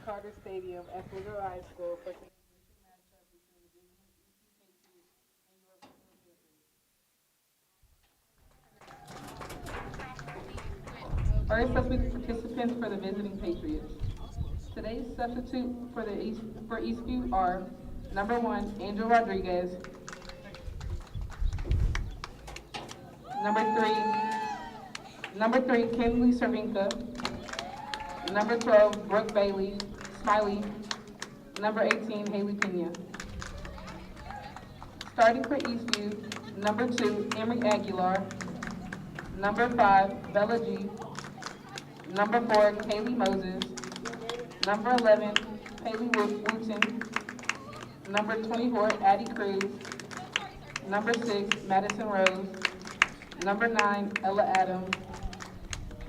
Carter Stadium at Pflugerville High School for today's matchup between the visiting East Patriots and your Patriots. First, let's meet the participants for the visiting Patriots. Today's substitute for Eastview are number 1, Angel Rodriguez, number 3, Kinley Cervinka, number 12, Brooke Smiley, number 18, Haley Pena. Starting for Eastview, number 2, Emery Aguilar, number 5, Bella G, number 4, Kaylee Moses, number 11, Haley Wooten, number 24, Addie Cruz, number 6, Madison Rose, number 9, Ella Adams,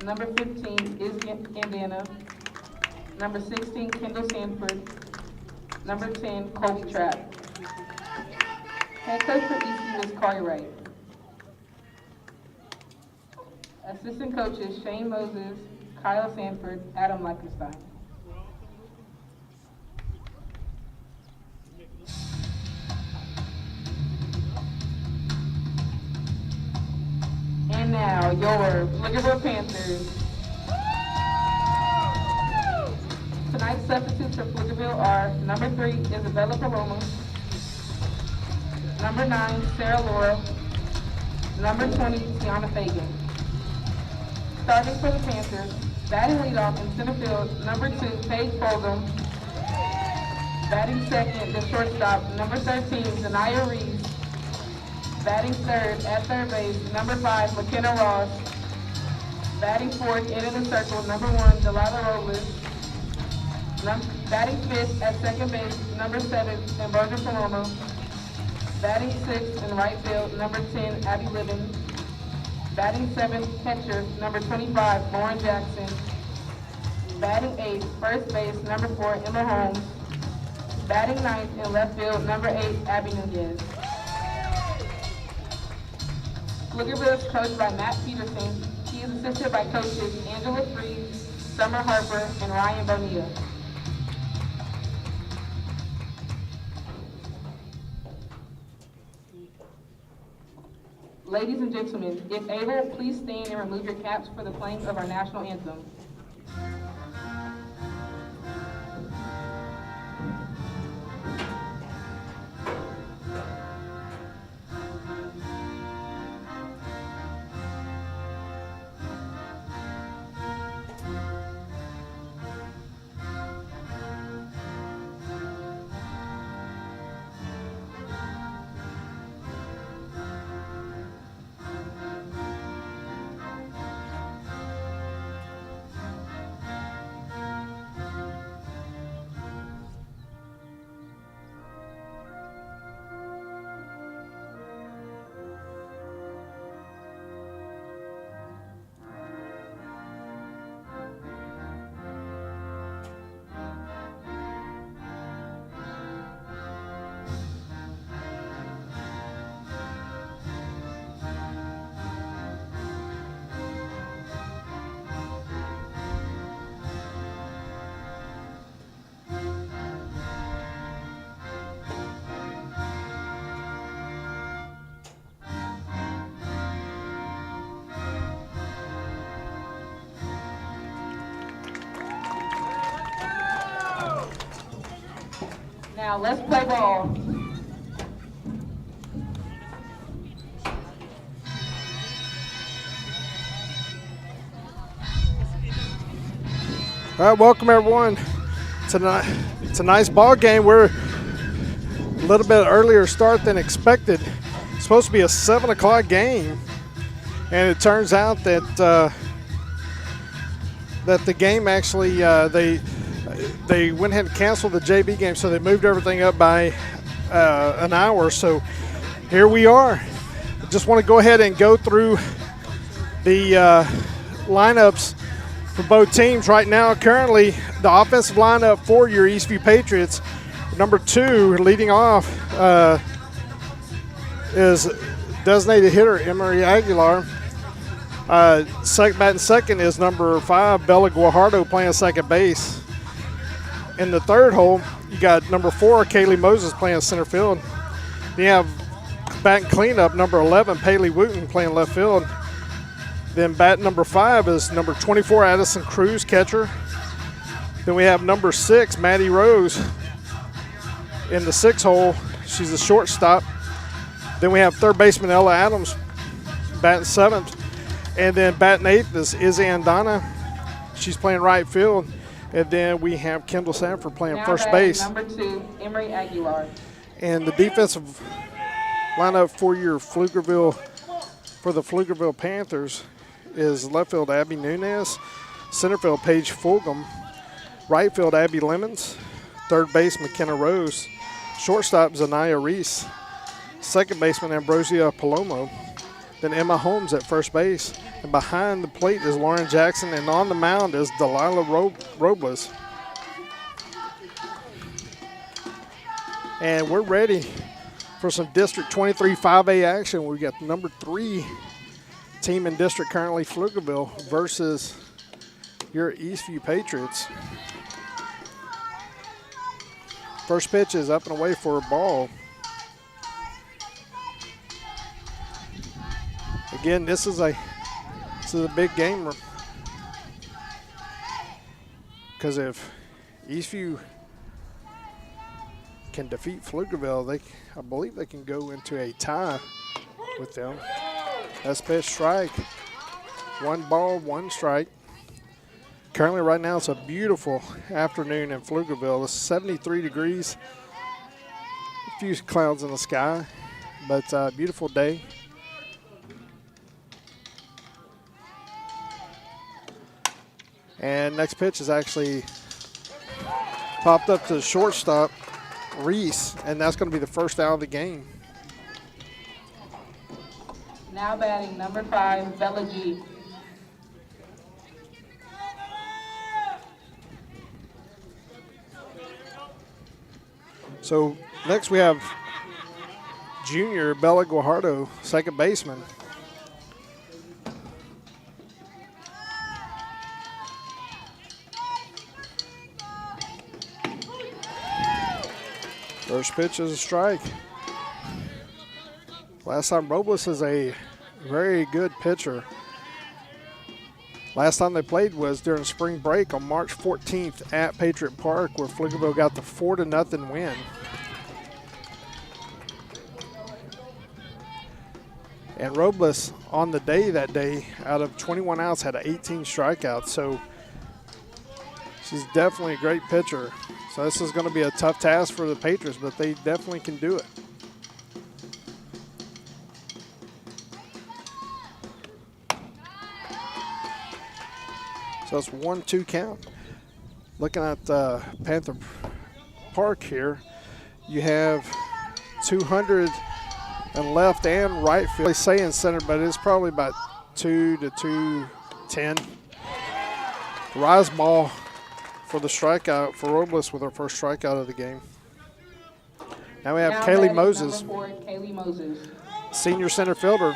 number 15, Izzy Andana, number 16, Kendall Sanford, number 10, Colby Trapp. Head coach for Eastview is Corey Wright. Assistant coaches Shane Moses, Kyle Sanford, Adam Lichtenstein. And now, your Pflugerville Panthers. Tonight's substitutes for Pflugerville are number 3, Isabella Paloma, number 9, Sarah Laura, number 20, Tiana Fagan. Starting for the Panthers, batting leadoff in center field, number 2, Paige Fulgham. Batting second, the shortstop, number 13, Zanaya Reeves. Batting third at third base, number 5, McKenna Ross. Batting fourth, into the circle, number 1, Delilah Robles. Batting fifth at second base, number 7, Ambrosia Paloma. Batting sixth in right field, number 10, Abby Livin. Batting seventh, catcher, number 25, Lauren Jackson. Batting eighth, first base, number 4, Emma Holmes. Batting ninth in left field, number 8, Abby Nunez. Pflugerville is coached by Matt Peterson. He is assisted by coaches Angela Freeze, Summer Harper, and Ryan Bonilla. Ladies and gentlemen, if able, please stand and remove your caps for the playing of our national anthem. Now let's play ball. All right, welcome everyone. Tonight, it's a nice ball game. We're a little bit earlier start than expected. It's supposed to be a 7 o'clock game, and it turns out that that the game actually they went ahead and canceled the JV game, so they moved everything up by an hour. So here we are. I just want to go ahead and go through the lineups for both teams right now. Currently, the offensive lineup for your Eastview Patriots, number 2, leading off, is designated hitter Emery Aguilar. Batting second is number 5, Bella Guajardo, playing second base. In the third hole, you got number 4, Kaylee Moses, playing center field. Then you have batting cleanup, number 11, Paley Wooten, playing left field. Then bat number 5 is number 24, Addison Cruz, catcher. Then we have number 6, Maddie Rose, in the 6th hole. She's the shortstop. Then we have third baseman Ella Adams, batting 7th. And then batting 8th is Izzy Andana. She's playing right field. And then we have Kendall Sanford playing Now first batting base. number 2, Emery Aguilar. And the defensive lineup for the Pflugerville Panthers is left field Abby Nunez, center field Paige Fulgham, right field Abby Lemons, third base McKenna Rose, shortstop Zanaya Reese, second baseman Ambrosia Palomo, then Emma Holmes at first base, and behind the plate is Lauren Jackson, and on the mound is Delilah Robles. And we're ready for some District 23 5A action. We got the number 3 team in district currently, Pflugerville, versus your Eastview Patriots. First pitch is up and away for a ball. Again, this is a big game, because if Eastview can defeat Pflugerville, I believe they can go into a tie with them. That's pitch, strike. 1 ball, 1 strike. Currently right now it's a beautiful afternoon in Pflugerville. It's 73 degrees. A few clouds in the sky, but beautiful day. And next pitch is actually popped up to the shortstop, Reese, and that's going to be the first out of the game. Now batting number 5, Bella G. So next we have junior Bella Guajardo, second baseman. First pitch is a strike. Last time, Robles is a very good pitcher. Last time they played was during spring break on March 14th at Patriot Park, where Pflugerville got the 4-0 win. And Robles on the day that day, out of 21 outs, had 18 strikeouts. So she's definitely a great pitcher. So this is going to be a tough task for the Patriots, but they definitely can do it. So it's 1-2 count. Looking at Panther Park here, you have 200 in left and right field. They say in center, but it's probably about 2 to 210. Rise ball for the strikeout for Robles with her first strikeout of the game. Now we have Now Kaylee batting Moses, number 4, Kaylee Moses. senior center fielder.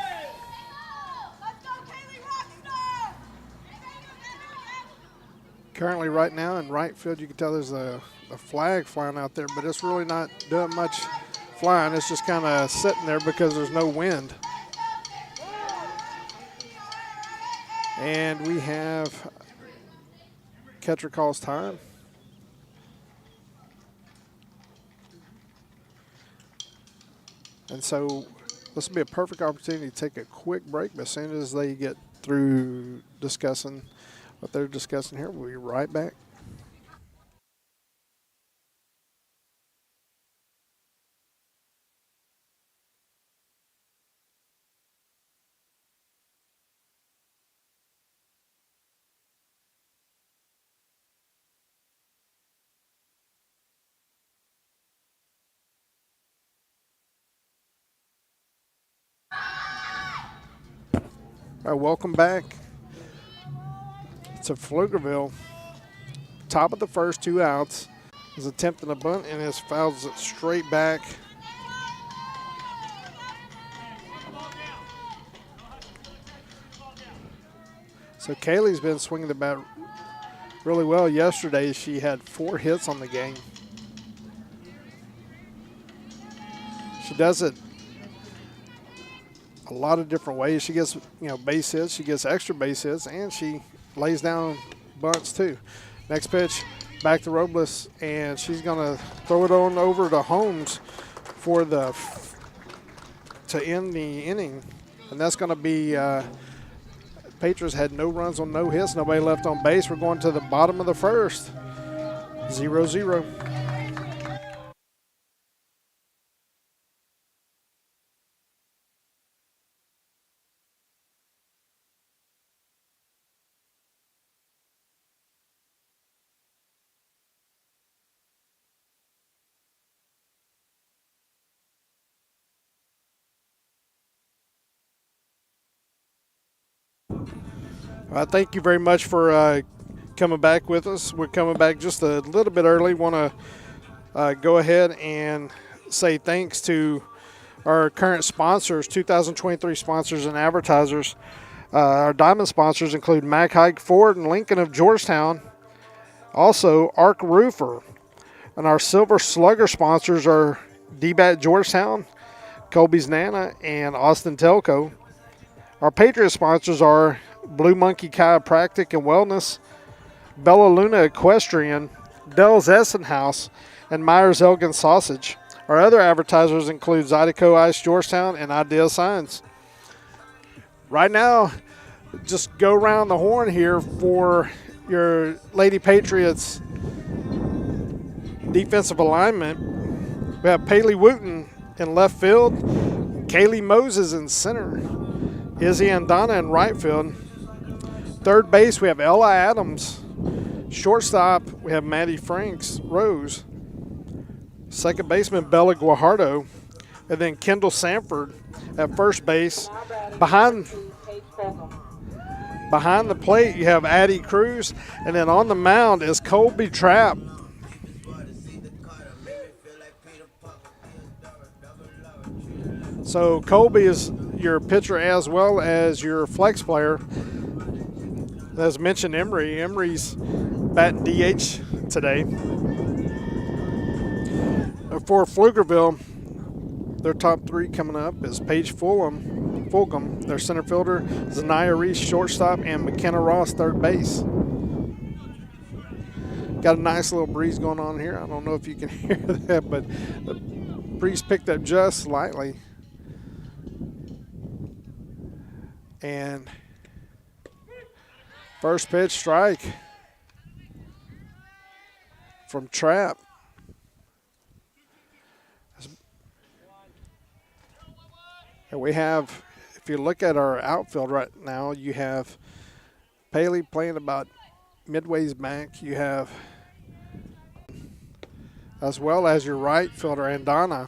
Currently right now in right field, you can tell there's a flag flying out there, but it's really not doing much flying. It's just kind of sitting there because there's no wind. And we have catcher calls time. And so this will be a perfect opportunity to take a quick break, but as soon as they get through discussing what they're discussing here, we'll be right back. All right, welcome back to Pflugerville. Top of the first, 2 outs. Is attempting a bunt and his fouls it straight back. So Kaylee's been swinging the bat really well yesterday. She had 4 hits on the game. She does it a lot of different ways. She gets, base hits, she gets extra base hits, and she lays down bunts too. Next pitch, back to Robles, and she's going to throw it on over to Holmes to end the inning, and that's going to be Patriots had no runs on no hits, nobody left on base. We're going to the bottom of the first, 0-0. Thank you very much for coming back with us. We're coming back just a little bit early. Want to go ahead and say thanks to our current sponsors, 2023 sponsors and advertisers. Our diamond sponsors include Mack Hike Ford and Lincoln of Georgetown. Also, Arc Roofer. And our silver slugger sponsors are DBAT Georgetown, Colby's Nana, and Austin Telco. Our Patriot sponsors are Blue Monkey Chiropractic and Wellness, Bella Luna Equestrian, Dell's Essen House, and Myers Elgin Sausage. Our other advertisers include Zydeco Ice Georgetown and Idea Signs. Right now, just go around the horn here for your Lady Patriots defensive alignment. We have Paley Wooten in left field, Kaylee Moses in center, Izzy Andana in right field. Third base, we have Ella Adams. Shortstop, we have Maddie Franks, Rose. Second baseman, Bella Guajardo. And then Kendall Sanford at first base. Behind the plate, you have Addie Cruz. And then on the mound is Colby Trapp. So Colby is your pitcher as well as your flex player. As mentioned, Emery's batting DH today. For Pflugerville, their top 3 coming up is Paige Fulgham, their center fielder, Zanaya Reese, shortstop, and McKenna Ross, third base. Got a nice little breeze going on here. I don't know if you can hear that, but the breeze picked up just slightly. And first pitch, strike from Trapp. And we have, if you look at our outfield right now, you have Paley playing about midways back. You have, as well as your right fielder, Andana.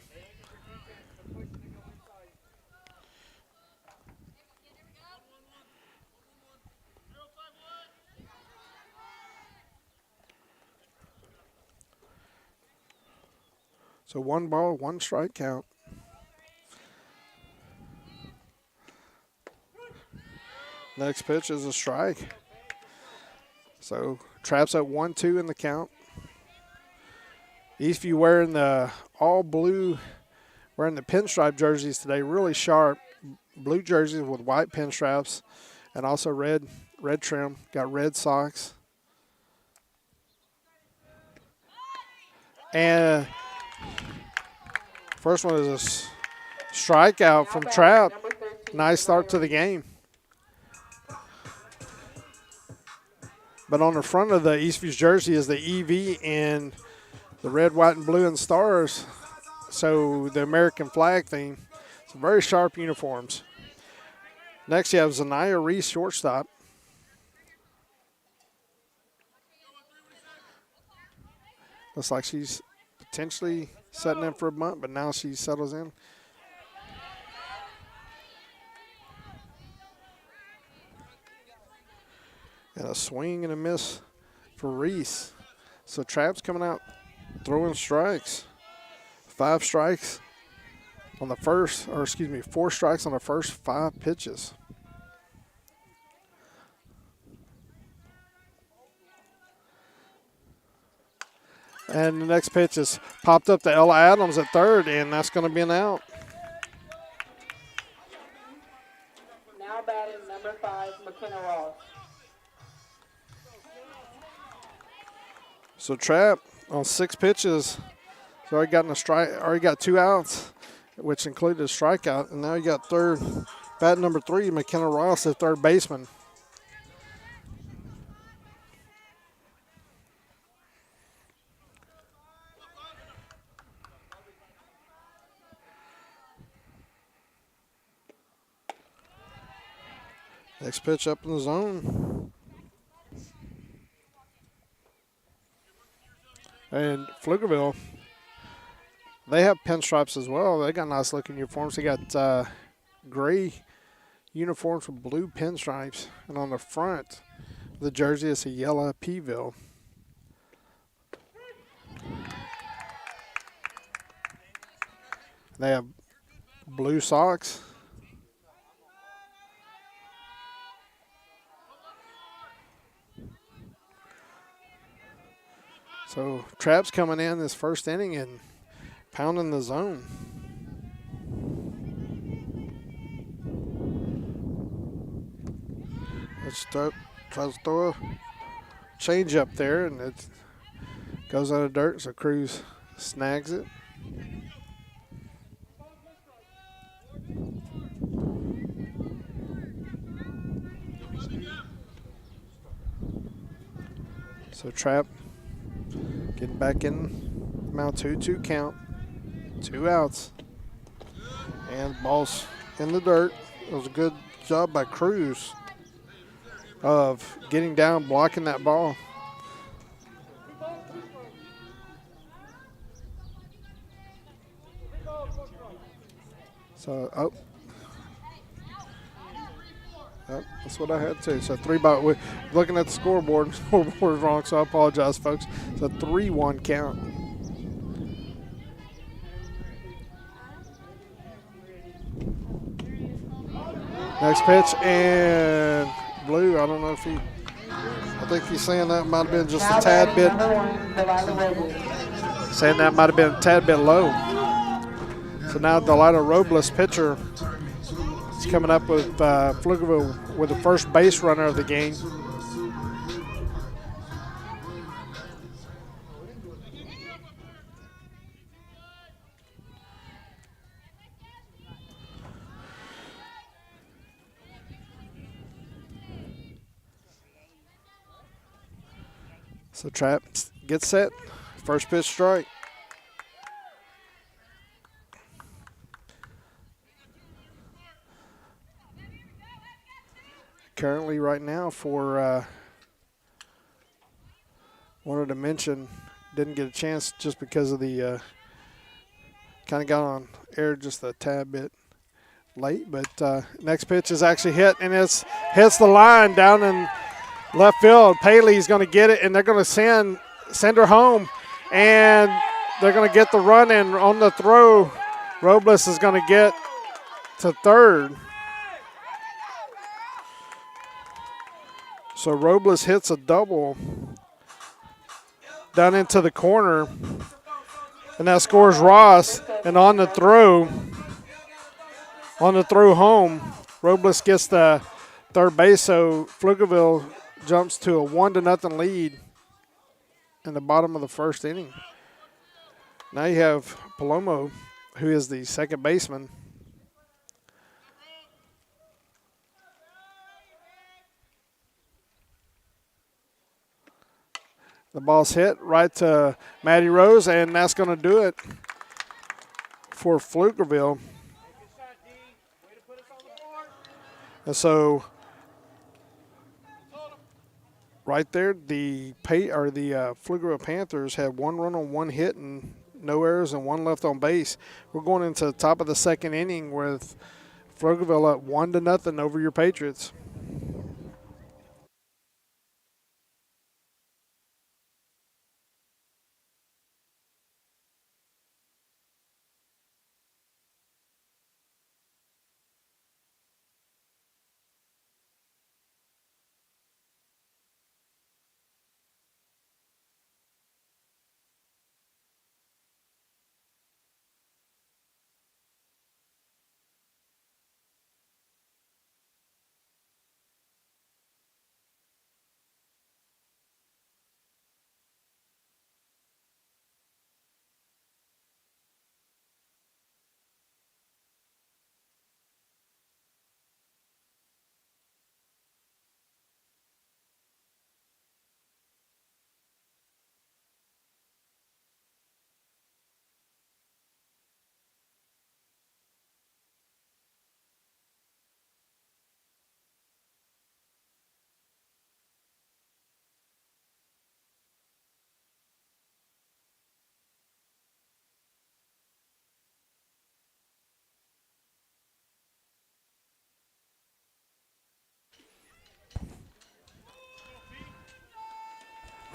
So 1 ball, 1 strike count. Next pitch is a strike. So Trapp's at 1-2 in the count. Eastview wearing the all blue, wearing the pinstripe jerseys today, really sharp. Blue jerseys with white pinstripes and also red trim. Got red socks. And first one is a strikeout from Trapp. Nice start to the game. But on the front of the Eastview's jersey is the EV and the red, white, and blue and stars. So the American flag theme. Some very sharp uniforms. Next you have Zanaya Reese, shortstop. Looks like she's potentially setting in for a bunt, but now she settles in. And a swing and a miss for Reese. So Trapp's coming out throwing strikes. 5 strikes on the first, or excuse me, 4 strikes on the first 5 pitches. And the next pitch is popped up to Ella Adams at third, and that's going to be an out. Now batting number 5, McKenna Ross. So Trap on 6 pitches has already gotten a strike, already got 2 outs, which included a strikeout, and now you got third. Bat number 3, McKenna Ross, the third baseman. Next pitch up in the zone. And Pflugerville, they have pinstripes as well. They got nice looking uniforms. They got gray uniforms with blue pinstripes. And on the front of the jersey is a yellow Pville. They have blue socks. So Trap's coming in this first inning and pounding the zone. Let's tries to throw a change up there, and it goes out of dirt, so Cruz snags it. So Trap getting back in, mount 2-2 count, 2 outs, and ball's in the dirt. It was a good job by Cruz of getting down, blocking that ball. So, oh, that's what I had too. So 3-ball. Looking at the scoreboard, scoreboard is wrong, so I apologize, folks. It's a 3-1 count. Next pitch, and Blue, I don't know if I think he's saying that might have been just a tad bit. Saying that might have been a tad bit low. So now Delilah Robles, pitcher, is coming up with Pflugerville with the first base runner of the game. So Trap gets set. First pitch strike. Currently right now for wanted to mention, didn't get a chance just because of the kind of got on air just a tad bit late, but next pitch is actually hit, and it's hits the line down in left field. Paley's going to get it, and they're going to send her home, and they're going to get the run in on the throw. Robles is going to get to third. So Robles hits a double down into the corner, and that scores Ross. And on the throw home, Robles gets the third base. So Pflugerville jumps to a 1-0 lead in the bottom of the first inning. Now you have Palomo, who is the second baseman. The ball's hit right to Maddie Rose, and that's going to do it for Pflugerville. And so right there, the Pflugerville Panthers had 1 run on 1 hit and no errors and 1 left on base. We're going into the top of the second inning with Pflugerville up 1-0 over your Patriots.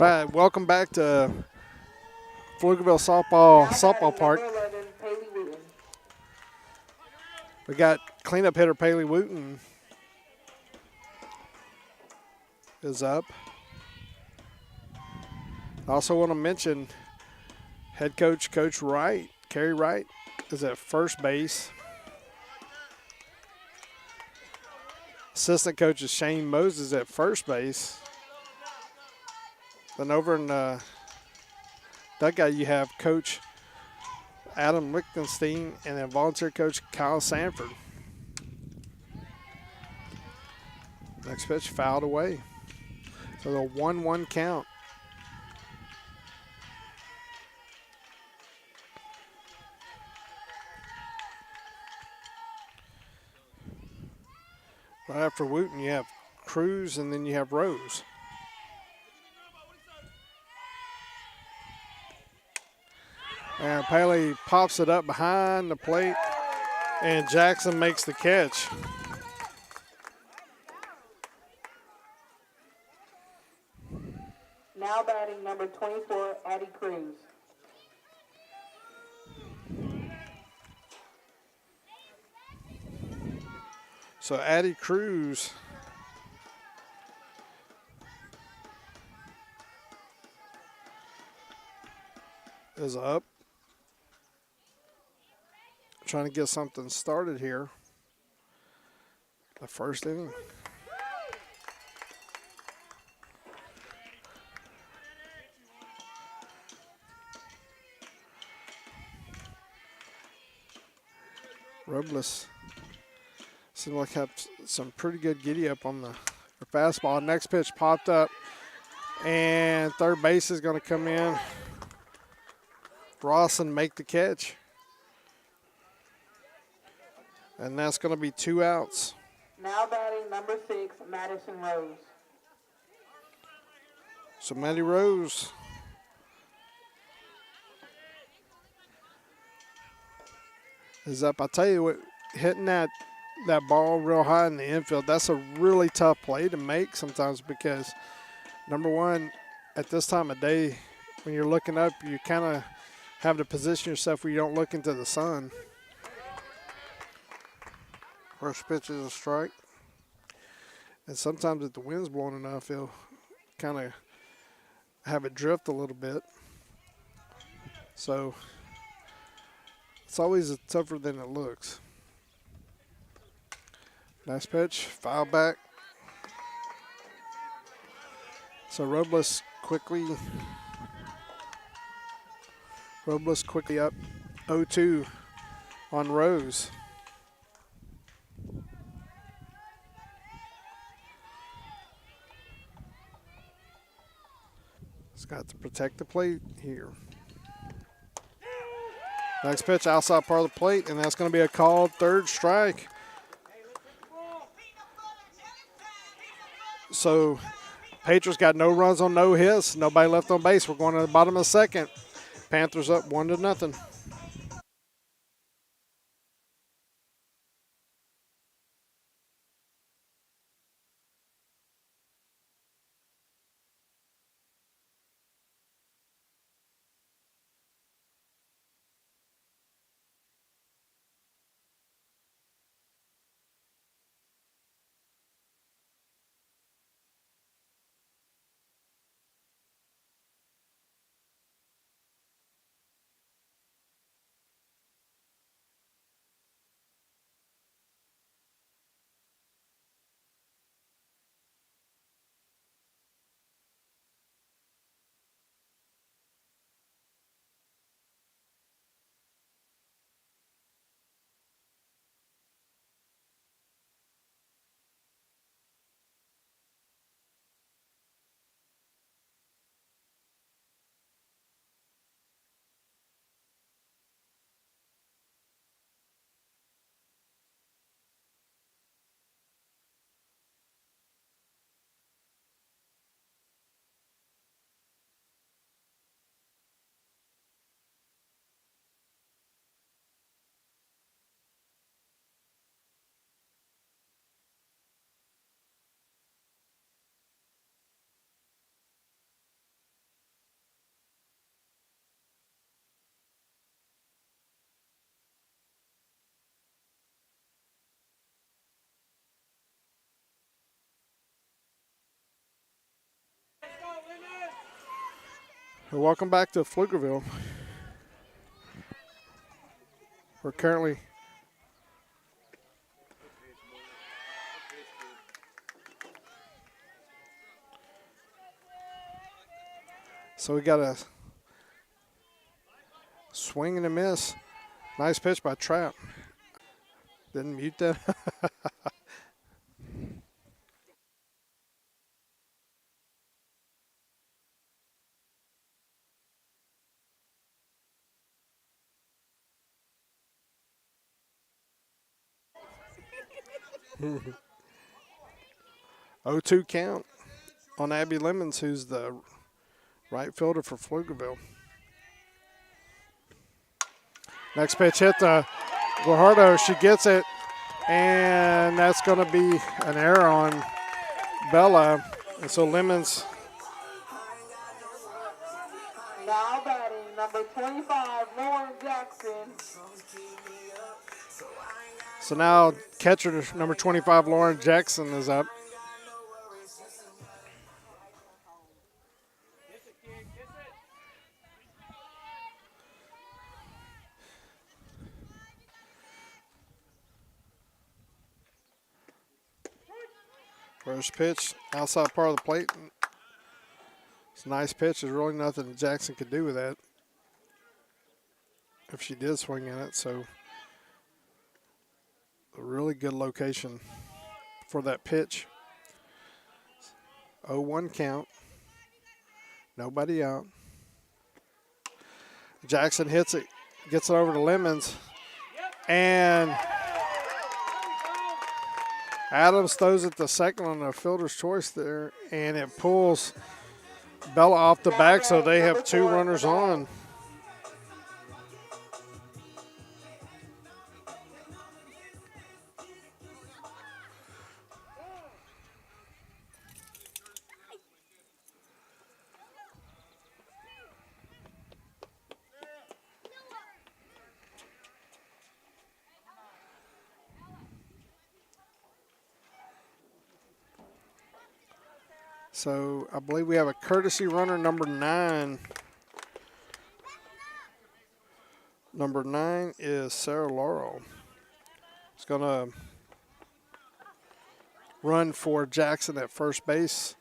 All right, welcome back to Pflugerville softball park. Number 11, Haley Wooten. We got cleanup hitter Paley Wooten is up. I also want to mention head coach Coach Wright, Kerry Wright, is at first base. Assistant coach is Shane Moses at first base. Then over in the dugout you have Coach Adam Lichtenstein and then volunteer coach Kyle Sanford. Next pitch fouled away. So the 1-1 count. Right after Wooten, you have Cruz and then you have Rose. And Paley pops it up behind the plate, and Jackson makes the catch. Now batting number 24, Addie Cruz. So Addie Cruz is up. Trying to get something started here. The first inning. Robles seemed like had some pretty good giddy up on the fastball. Next pitch popped up, and third base is going to come in. Rawson make the catch. And that's going to be 2 outs. Now batting number 6, Madison Rose. So Maddie Rose is up. I tell you what, hitting that ball real high in the infield, that's a really tough play to make sometimes because, number one, at this time of day, when you're looking up, you kind of have to position yourself where you don't look into the sun. First pitch is a strike. And sometimes if the wind's blowing enough, it'll kind of have it drift a little bit. So it's always tougher than it looks. Nice pitch, foul back. So Robles quickly up 0-2 on Rose. He's got to protect the plate here. Next pitch outside part of the plate, and that's going to be a called third strike. So Patriots got no runs on no hits, nobody left on base. We're going to the bottom of the second. Panthers up 1-0. Well, welcome back to Pflugerville. We're currently so we got a swing and a miss. Nice pitch by Trapp. Didn't mute that. 0-2 count on Abby Lemons, who's the right fielder for Pflugerville. Next pitch hit to Guajardo. She gets it, and that's going to be an error on Bella. And so Lemons. Now batting, number 25, Lauren Jackson. So now catcher number 25, Lauren Jackson, is up. First pitch, outside part of the plate. It's a nice pitch. There's really nothing Jackson could do with that if she did swing in it. So a really good location for that pitch. 0-1 count. Nobody out. Jackson hits it, gets it over to Lemons, and Adams throws it to second on the fielder's choice there, and it pulls Bella off the back, so they have 2 runners on. So I believe we have a courtesy runner, number 9. Number 9 is Sarah Laurel. It's going to run for Jackson at first base.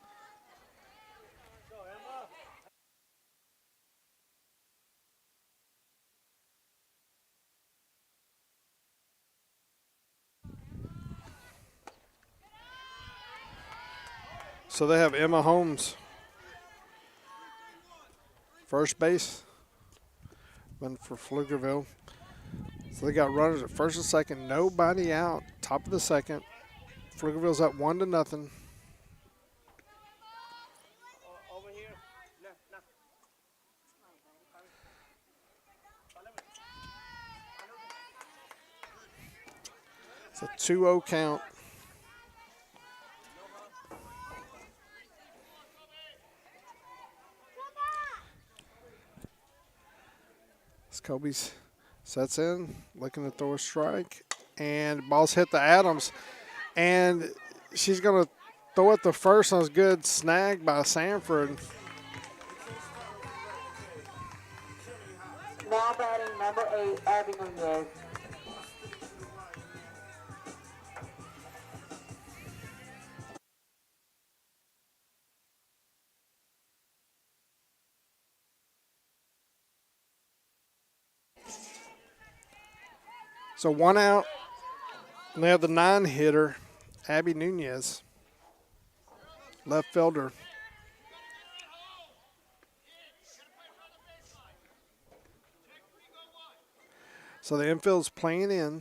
So they have Emma Holmes, first base, one for Pflugerville. So they got runners at first and second, nobody out, top of the second. Pflugerville's up 1-0. It's a 2-0 count. Kobe sets in, looking to throw a strike, and ball's hit to Adams, and she's going to throw it to first on a good snag by Sanford. Now batting, number 8, Abby Nunez. So 1 out, and they have the 9 hitter, Abby Nunez, left fielder. So the infield's playing in.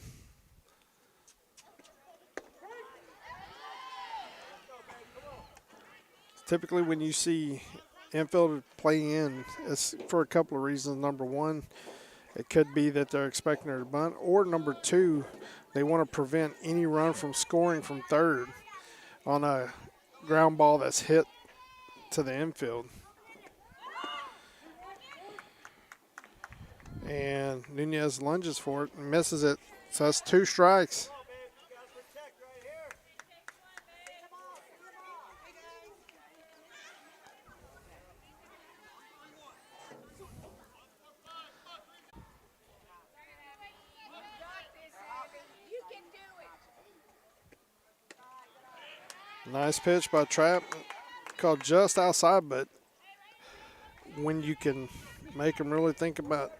Typically when you see infielder play in, it's for a couple of reasons. Number 1, it could be that they're expecting her to bunt, or number 2, they want to prevent any run from scoring from third on a ground ball that's hit to the infield. And Nunez lunges for it and misses it, so that's 2 strikes. Nice pitch by Trapp. Called just outside, but when you can make them really think about,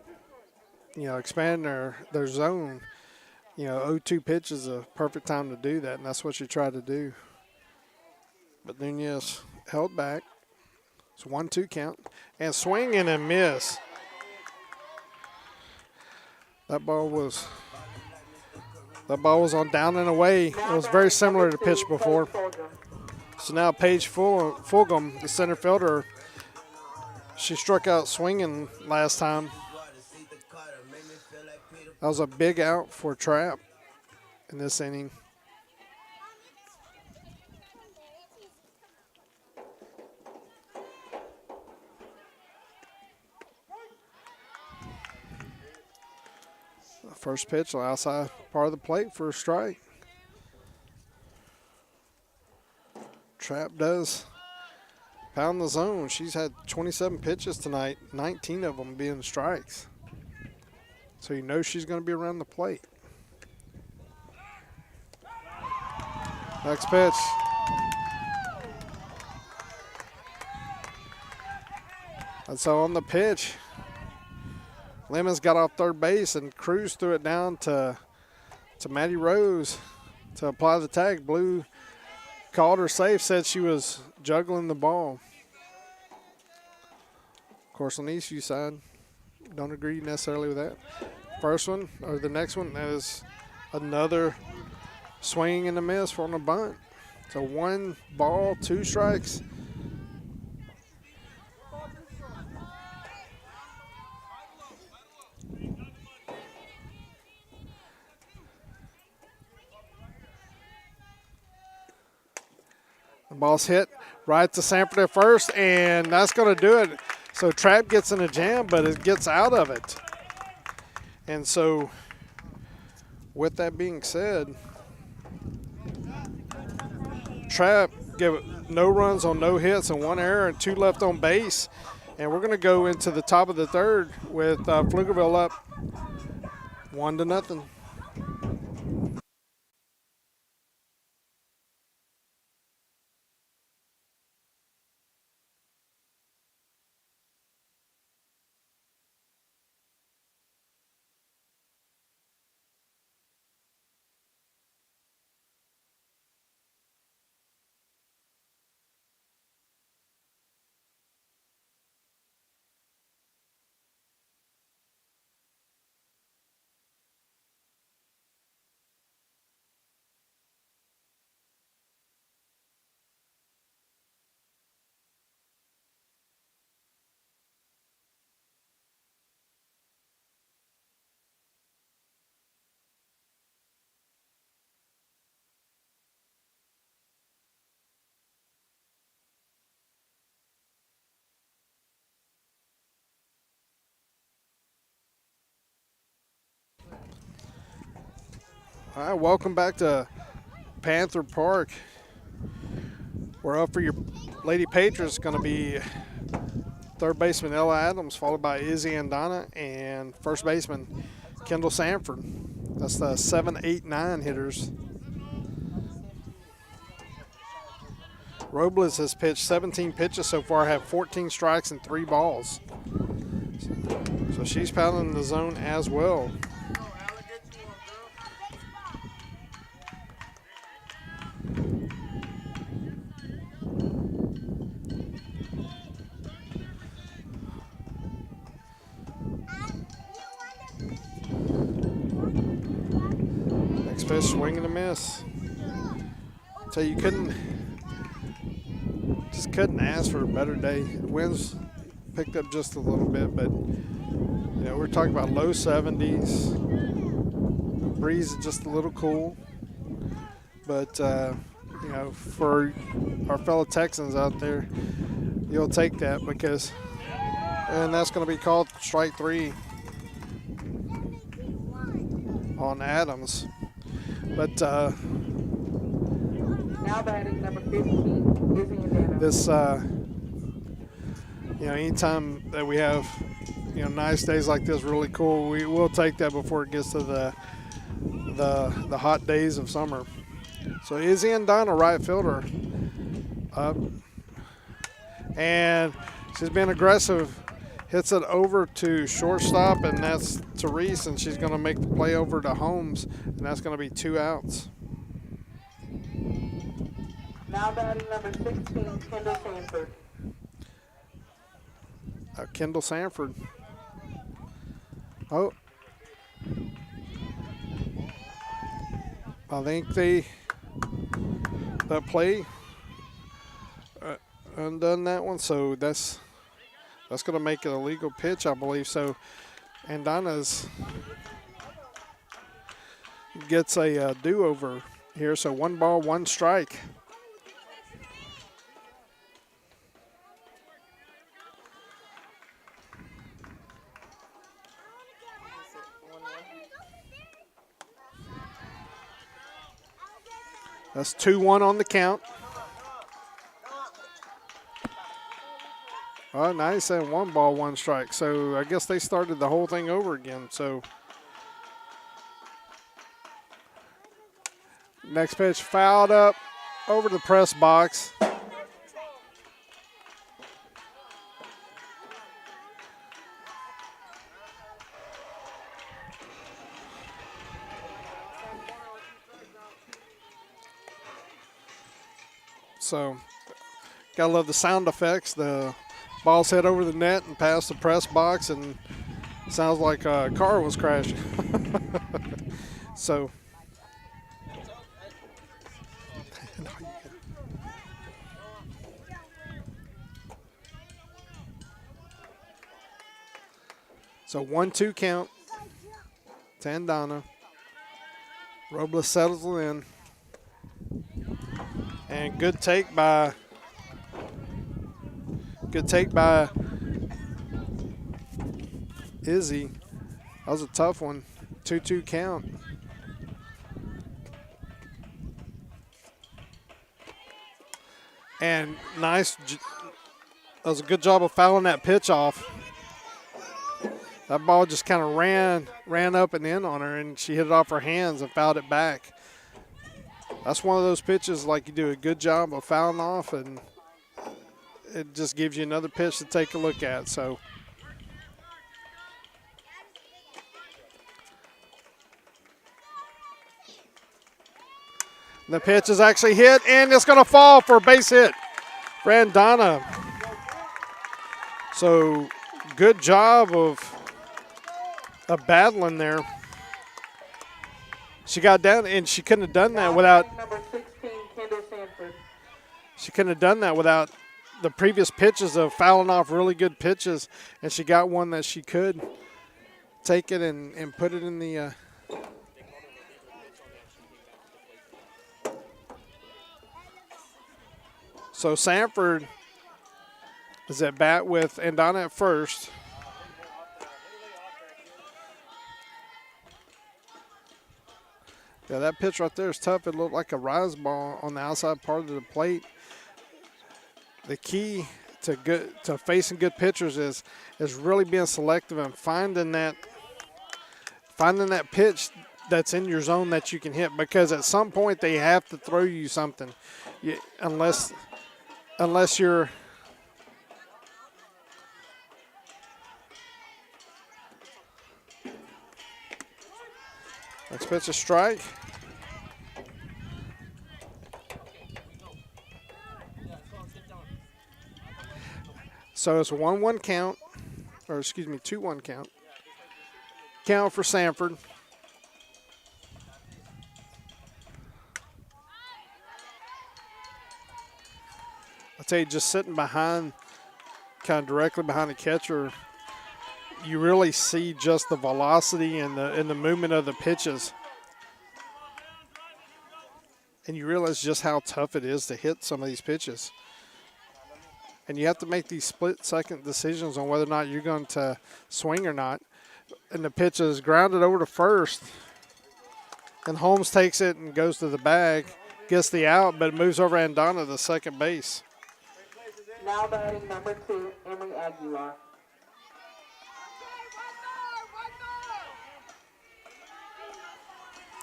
expanding their zone, 0-2 pitch is a perfect time to do that, and that's what you try to do. But Nunez held back. It's 1-2 count. And swing and a miss. That ball was on down and away. It was very similar to the pitch before. So now Paige Fulgham, the center fielder, she struck out swinging last time. That was a big out for Trapp in this inning. First pitch outside part of the plate for a strike. Trapp does pound the zone. She's had 27 pitches tonight, 19 of them being strikes. So you know she's going to be around the plate. Next pitch. And so on the pitch, Lemons got off third base and Cruz threw it down to Maddie Rose to apply the tag. Blue called her safe, said she was juggling the ball. Of course, on the Eastview side, don't agree necessarily with that. First one, or the next one, that is another swing and a miss for a bunt. So 1 ball, 2 strikes. The ball's hit right to Sanford at first, and that's going to do it. So Trapp gets in a jam, but it gets out of it. And so with that being said, Trapp gave no runs on no hits and 1 error and 2 left on base. And we're going to go into the top of the third with Pflugerville up 1-0. All right, welcome back to Panther Park. We're up for your Lady Patriots. Going to be third baseman Ella Adams, followed by Izzy Andana, and first baseman Kendall Sanford. That's the 7, 8, 9 hitters. Robles has pitched 17 pitches so far, have 14 strikes and 3 balls. So she's pounding the zone as well. Pitch, swing and a miss. So you couldn't ask for a better day. The winds picked up just a little bit, but we're talking about low 70s. The breeze is just a little cool, but for our fellow Texans out there, you'll take that and that's going to be called strike 3 on Adams. But now batting number 15, Izzy Andana. This, anytime that we have, nice days like this, really cool, we will take that before it gets to the hot days of summer. So Izzy Andana, right fielder, Up. And she's been aggressive. Hits it over to shortstop, and that's Therese, and she's going to make the play over to Holmes, and that's going to be 2 outs. Now batting number 16, Kendall Sanford. Kendall Sanford. Oh. I think that play undone that one, so that's going to make it a legal pitch, I believe. So Andana's gets a do-over here, so 1 ball, 1 strike. That's 2-1 on the count. Oh, nice, and 1 ball, 1 strike. So I guess they started the whole thing over again. So next pitch fouled up over the press box. So gotta love the sound effects. The ball's hit over the net and past the press box, and sounds like a car was crashing. So so 1-2 count. Tandana. Robles settles in. And good take by Izzy. That was a tough one. 2-2 count. And nice. That was a good job of fouling that pitch off. That ball just kind of ran up and in on her, and she hit it off her hands and fouled it back. That's one of those pitches like you do a good job of fouling off, and it just gives you another pitch to take a look at. So the pitch is actually hit, and it's going to fall for a base hit. Brandana. So good job of battling there. She got down, and she couldn't have done that without. Number 16, Kendall Sanford. She couldn't have done that without the previous pitches of fouling off really good pitches, and she got one that she could take it and put it in the. So Sanford is at bat with Andana at first. Yeah, that pitch right there is tough. It looked like a rise ball on the outside part of the plate. The key to facing good pitchers is really being selective and finding that pitch that's in your zone that you can hit, because at some point they have to throw you something, unless you're. Next pitch, a strike. So it's a 1-1 count, or excuse me, 2-1 count. Count for Sanford. I'll tell you, just sitting behind, kind of directly behind the catcher, you really see just the velocity and the movement of the pitches. And you realize just how tough it is to hit some of these pitches. And you have to make these split-second decisions on whether or not you're going to swing or not. And the pitch is grounded over to first. And Holmes takes it and goes to the bag, gets the out, but it moves over Andana to second base. Now batting number 2, Emery Aguilar.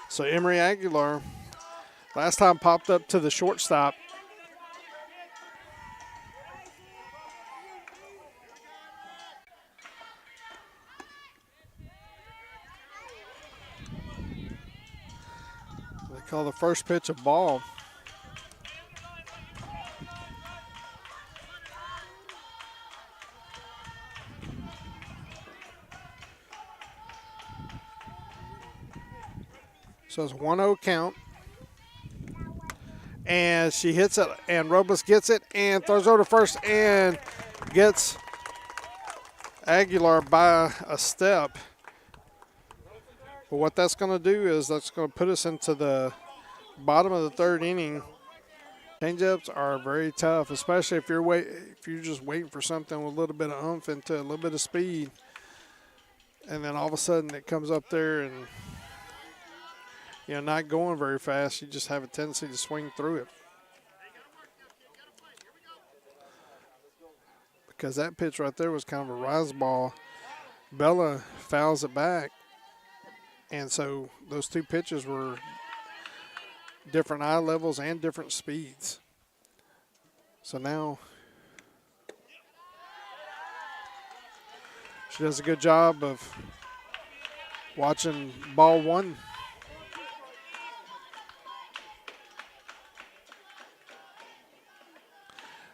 So Emery Aguilar, last time popped up to the shortstop. Call the first pitch a ball. So it's 1-0 count. And she hits it, and Robles gets it and throws over to first and gets Aguilar by a step. But what that's going to do is that's going to put us into the bottom of the third inning. Changeups are very tough, especially if you're just waiting for something with a little bit of oomph into a little bit of speed, and then all of a sudden it comes up there and not going very fast. You just have a tendency to swing through it. Because that pitch right there was kind of a rise ball. Bella fouls it back. And so those two pitches were different eye levels and different speeds. So now she does a good job of watching ball one.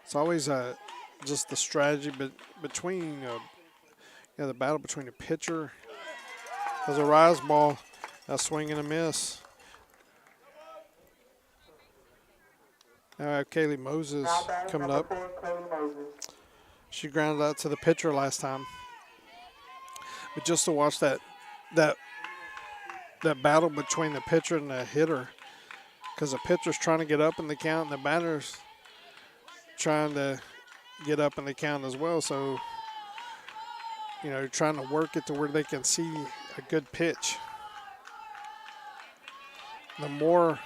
It's always just the strategy between the battle between the pitcher. There's a rise ball, a swing and a miss. Now I have Kaylee Moses coming up. She grounded out to the pitcher last time. But just to watch that battle between the pitcher and the hitter, because the pitcher's trying to get up in the count and the batter's trying to get up in the count as well. So, trying to work it to where they can see a good pitch. The more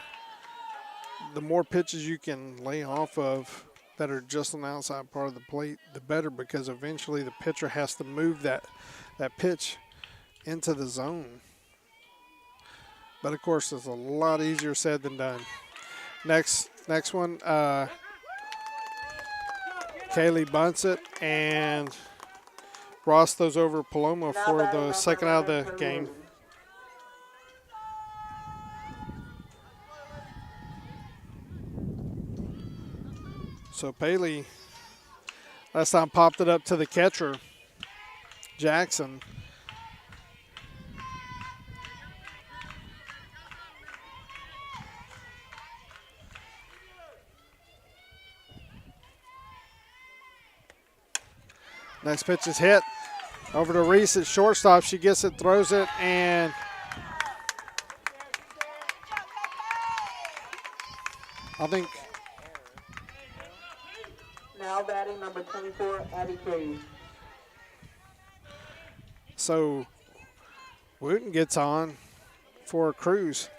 pitches you can lay off of that are just on the outside part of the plate, the better, because eventually the pitcher has to move that pitch into the zone. But of course, it's a lot easier said than done. Next one, Kaylee bunts it, and Ross throws over Paloma for the second out of the game. So Paley last time popped it up to the catcher, Jackson. Next pitch is hit over to Reese at shortstop. She gets it, throws it, and I think now batting number 24, Abby Cruz. So Wooten gets on for Cruz.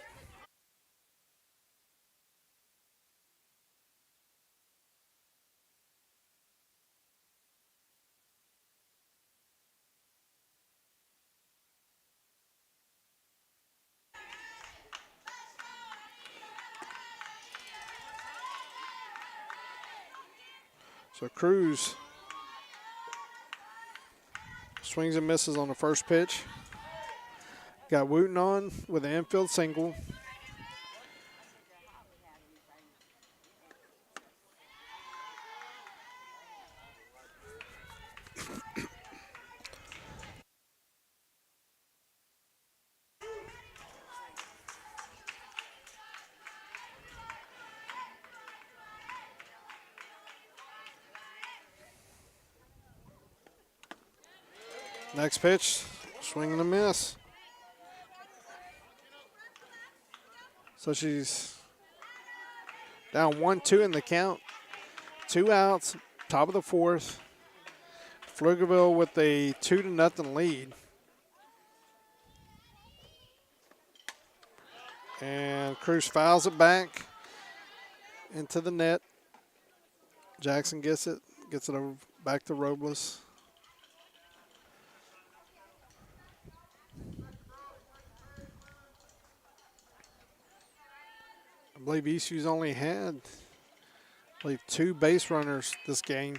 So Cruz swings and misses on the first pitch. Got Wooten on with an infield single. Next pitch, swing and a miss. So she's down 1-2 in the count. 2 outs, top of the fourth. Pflugerville with a 2-0 lead. And Cruz fouls it back into the net. Jackson gets it over back to Robles. I believe ECU's only had, 2 base runners this game.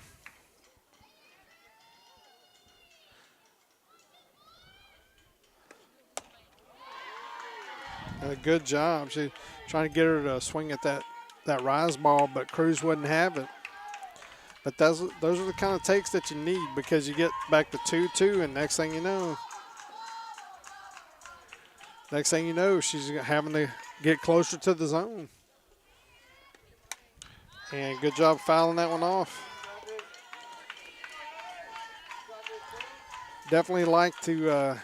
And a good job. She trying to get her to swing at that rise ball, but Cruz wouldn't have it. But those are the kind of takes that you need because you get back to 2-2, and next thing you know, she's having to get closer to the zone. And good job fouling that one off. Definitely like to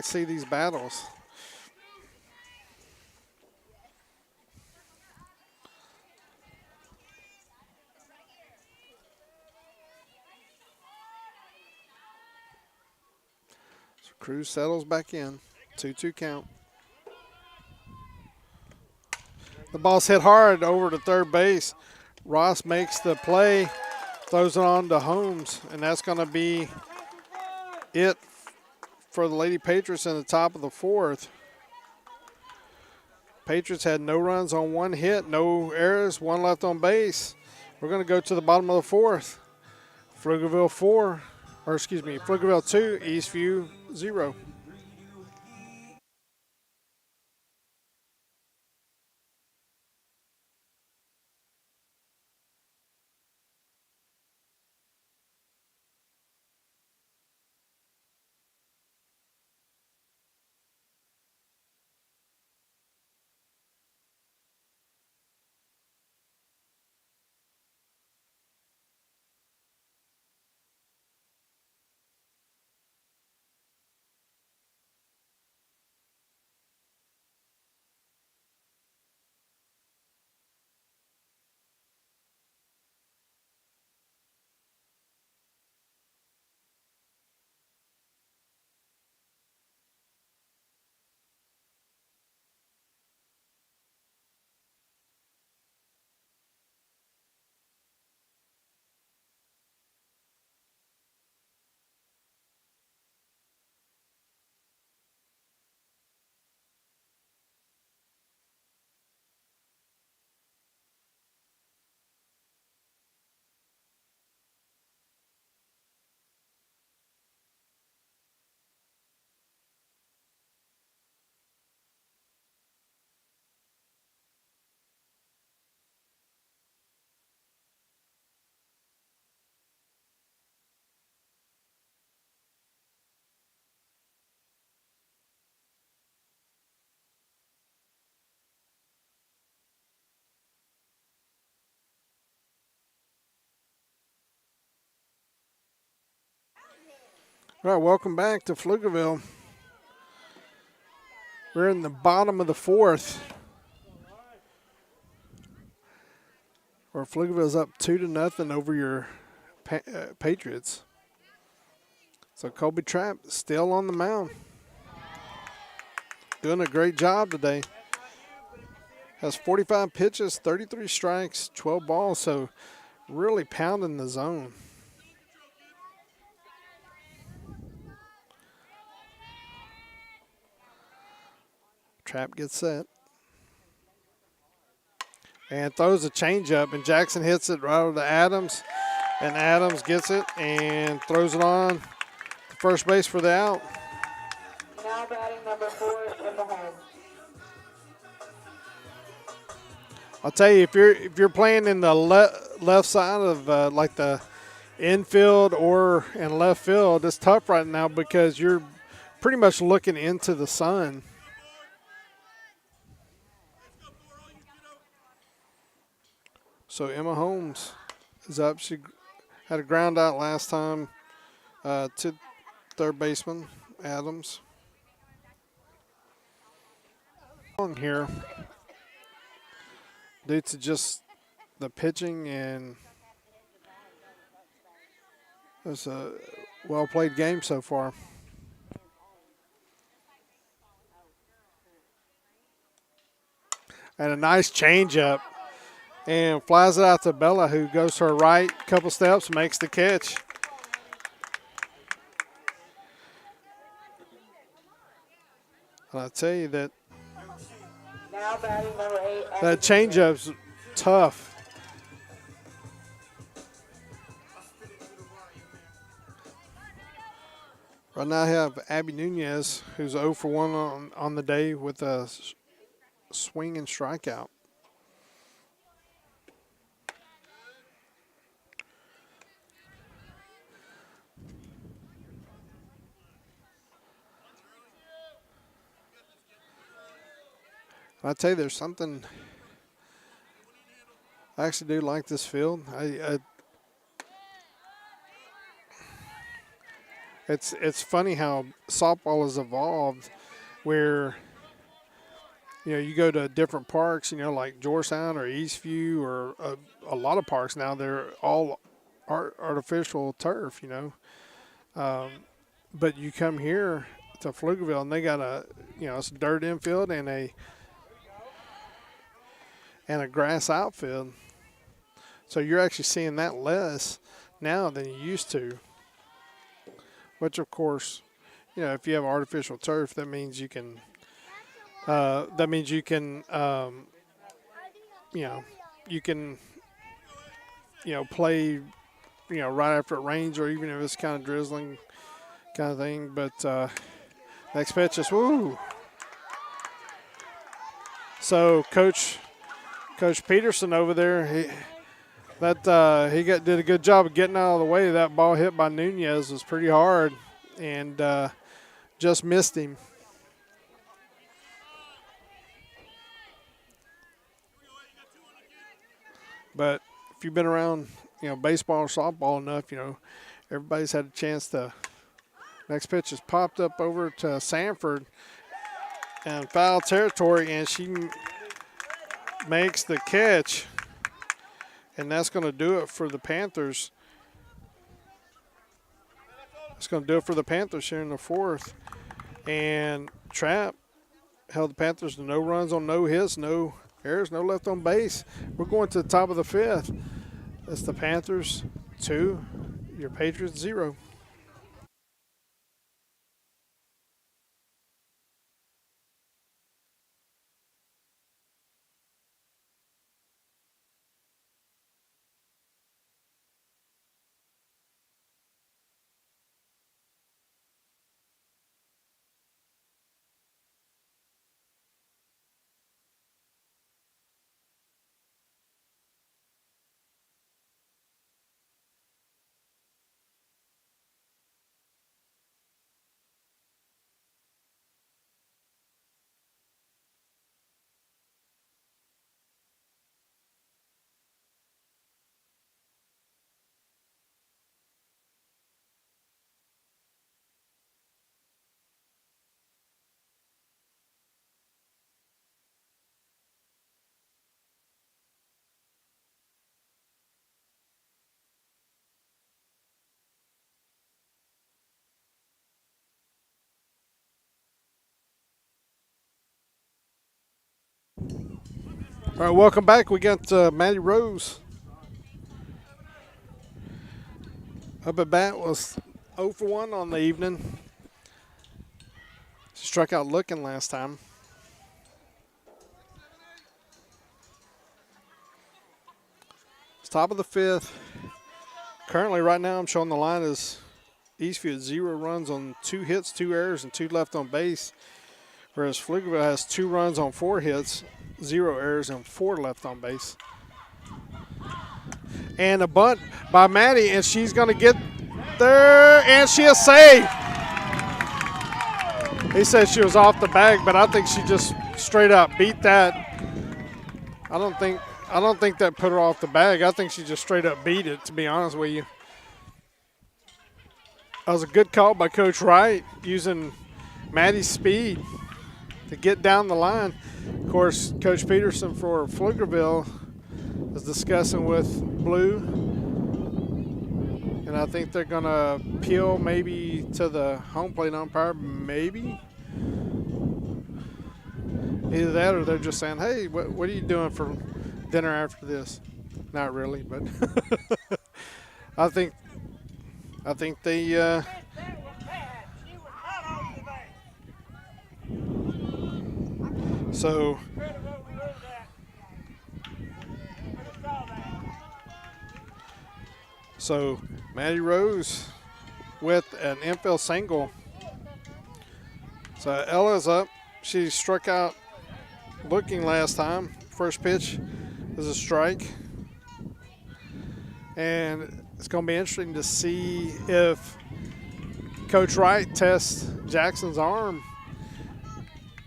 see these battles. So Cruz settles back in. 2-2 count. The ball's hit hard over to third base. Ross makes the play, throws it on to Holmes, and that's going to be it for the Lady Patriots in the top of the fourth. Patriots had no runs on one hit, no errors, one left on base. We're going to go to the bottom of the fourth. Pflugerville 2, Eastview 0. All right, welcome back to Pflugerville. We're in the bottom of the fourth, where Pflugerville's up 2-0 over your Patriots. So Colby Trapp still on the mound. Doing a great job today. Has 45 pitches, 33 strikes, 12 balls, so really pounding the zone. Trapp gets set. And throws a changeup, and Jackson hits it right over to Adams. And Adams gets it and throws it on to first base for the out. Now batting number 4 in the home. I'll tell you, if you're playing in the left side of like the infield or in left field, it's tough right now because you're pretty much looking into the sun. So Emma Holmes is up. She had a ground out last time to third baseman Adams. On here, due to just the pitching, and it's a well-played game so far. And a nice changeup. And flies it out to Bella, who goes to her right, couple steps, makes the catch. And I tell you that Now batting number 8. that changeup's tough. Right now I have Abby Nunez, who's 0 for 1 on the day with a swing and strikeout. I tell you, there's something I actually do like this field. It's funny how softball has evolved, where you go to different parks, like Georgetown or Eastview or a lot of parks now. They're all artificial turf, but you come here to Pflugerville and they got it's a dirt infield and a grass outfield. So you're actually seeing that less now than you used to. Which, of course, if you have artificial turf, that means you can. You can play, right after it rains, or even if it's kind of drizzling, kind of thing. But next pitch is woo. So Coach Peterson over there, he did a good job of getting out of the way. That ball hit by Nunez was pretty hard, and just missed him. But if you've been around, baseball or softball enough, everybody's had a chance to. Next pitch is popped up over to Sanford and foul territory, and she makes the catch. And that's going to do it for the Panthers. It's going to do it for the Panthers here in the fourth. And Trapp held the Panthers to no runs on no hits, no errors, no left on base. We're going to the top of the fifth. That's the Panthers 2, your Patriots 0. All right, welcome back. We got Maddie Rose. Up at bat was 0 for 1 on the evening. She struck out looking last time. It's top of the fifth. Currently, right now, I'm showing the line is Eastfield 0 runs on 2 hits, 2 errors, and 2 left on base. Whereas Pflugerville has 2 runs on 4 hits, 0 errors, and 4 left on base. And a bunt by Maddie, and she's going to get there, and she is saved. He said she was off the bag, but I think she just straight up beat that. I don't think that put her off the bag. I think she just straight up beat it, to be honest with you. That was a good call by Coach Wright, using Maddie's speed to get down the line. Of course, Coach Peterson for Pflugerville is discussing with Blue, and I think they're going to appeal maybe to the home plate umpire, maybe. Either that or they're just saying, hey, what are you doing for dinner after this? Not really, but I think they So Maddie Rose with an infield single So Ella's up. She struck out looking last time. First pitch is a strike. And it's going to be interesting to see if Coach Wright tests Jackson's arm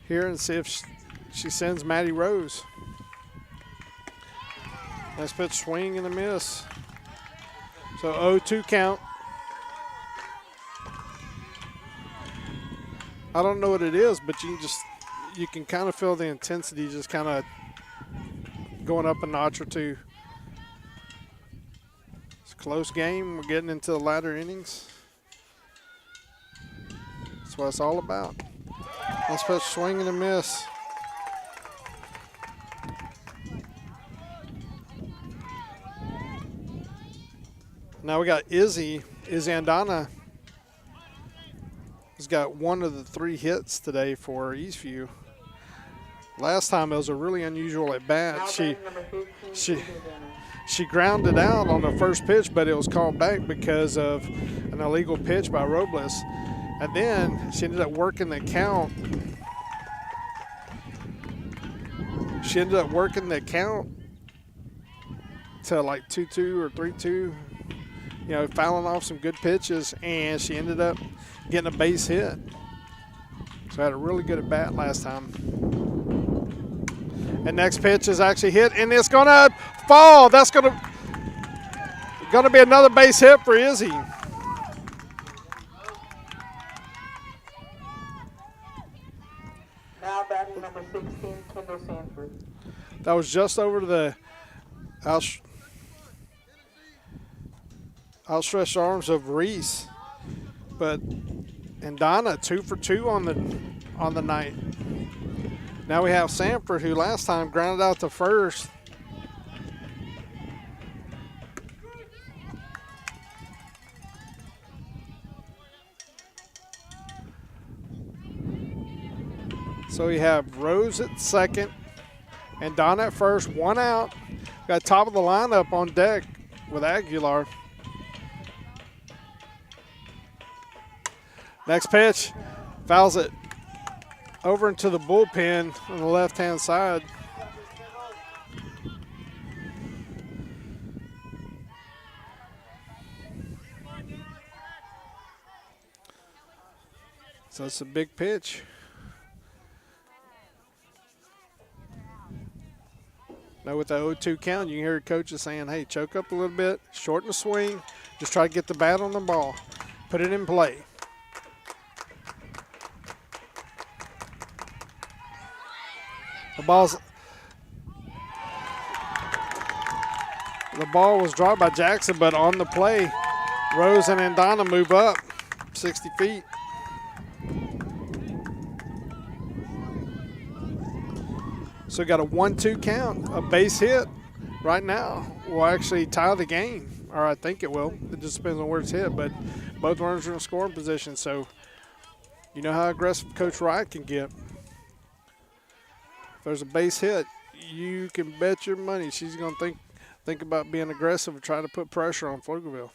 here and see if she sends Maddie Rose. Nice pitch, swing and a miss. So 0-2 count. I don't know what it is, but you can kind of feel the intensity just kind of going up a notch or two. It's a close game. We're getting into the latter innings. That's what it's all about. Nice pitch, swing and a miss. Now we got Izzy Andana. He's got one of the 3 hits today for Eastview. Last time it was a really unusual at bat. She grounded out on the first pitch, but it was called back because of an illegal pitch by Robles. And then she ended up working the count. She ended up working the count to like 2-2 or 3-2. You know, fouling off some good pitches, and she ended up getting a base hit. So had a really good at bat last time. And next pitch is actually hit, and it's gonna fall. That's gonna be another base hit for Izzy. Now batting number 16, Kendall Sanford. That was just over to the outstretched arms of Reese, and Donna 2 for 2 on the night. Now we have Sanford, who last time grounded out to first. So we have Rose at second and Donna at first, 1 out. Got top of the lineup on deck with Aguilar. Next pitch, fouls it over into the bullpen on the left-hand side. So it's a big pitch. Now with the 0-2 count, you can hear coaches saying, hey, choke up a little bit, shorten the swing, just try to get the bat on the ball, put it in play. The ball was dropped by Jackson, but on the play, Rose and Andana move up 60 feet. So got a 1-2 count, a base hit right now will actually tie the game, or I think it will. It just depends on where it's hit, but both runners are in scoring position, so you know how aggressive Coach Wright can get. If there's a base hit, you can bet your money she's going to think about being aggressive and trying to put pressure on Pflugerville.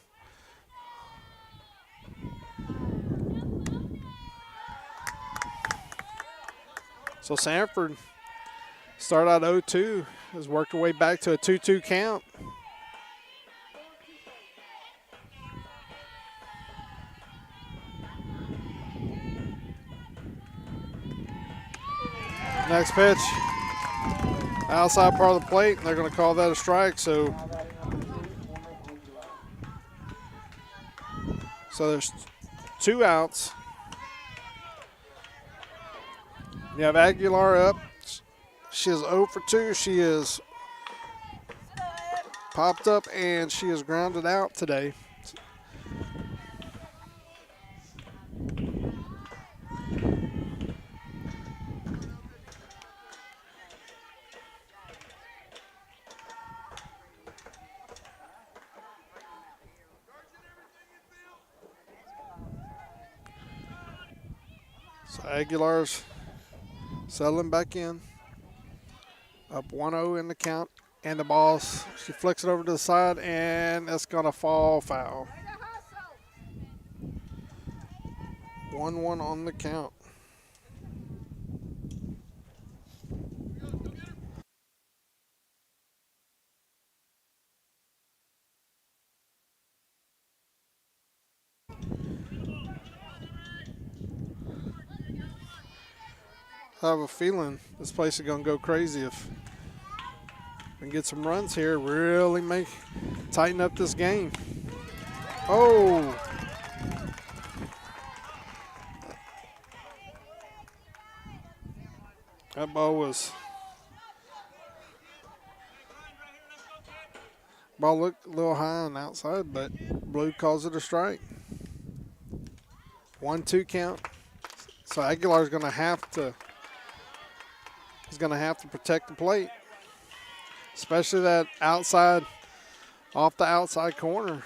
So Sanford started out 0-2, has worked her way back to a 2-2 count. Next pitch, outside part of the plate, and they're going to call that a strike. So there's 2 outs. You have Aguilar up. She is 0 for 2. She is popped up, and she is grounded out today. So Aguilar's settling back in. Up 1-0 in the count, and the ball, she flicks it over to the side, and it's going to fall foul. 1-1 on the count. I have a feeling this place is going to go crazy if we can get some runs here. Really tighten up this game. Oh! That ball looked a little high on the outside, but Blue calls it a strike. 1-2 count. So Aguilar's going to have to protect the plate, especially that outside, off the outside corner.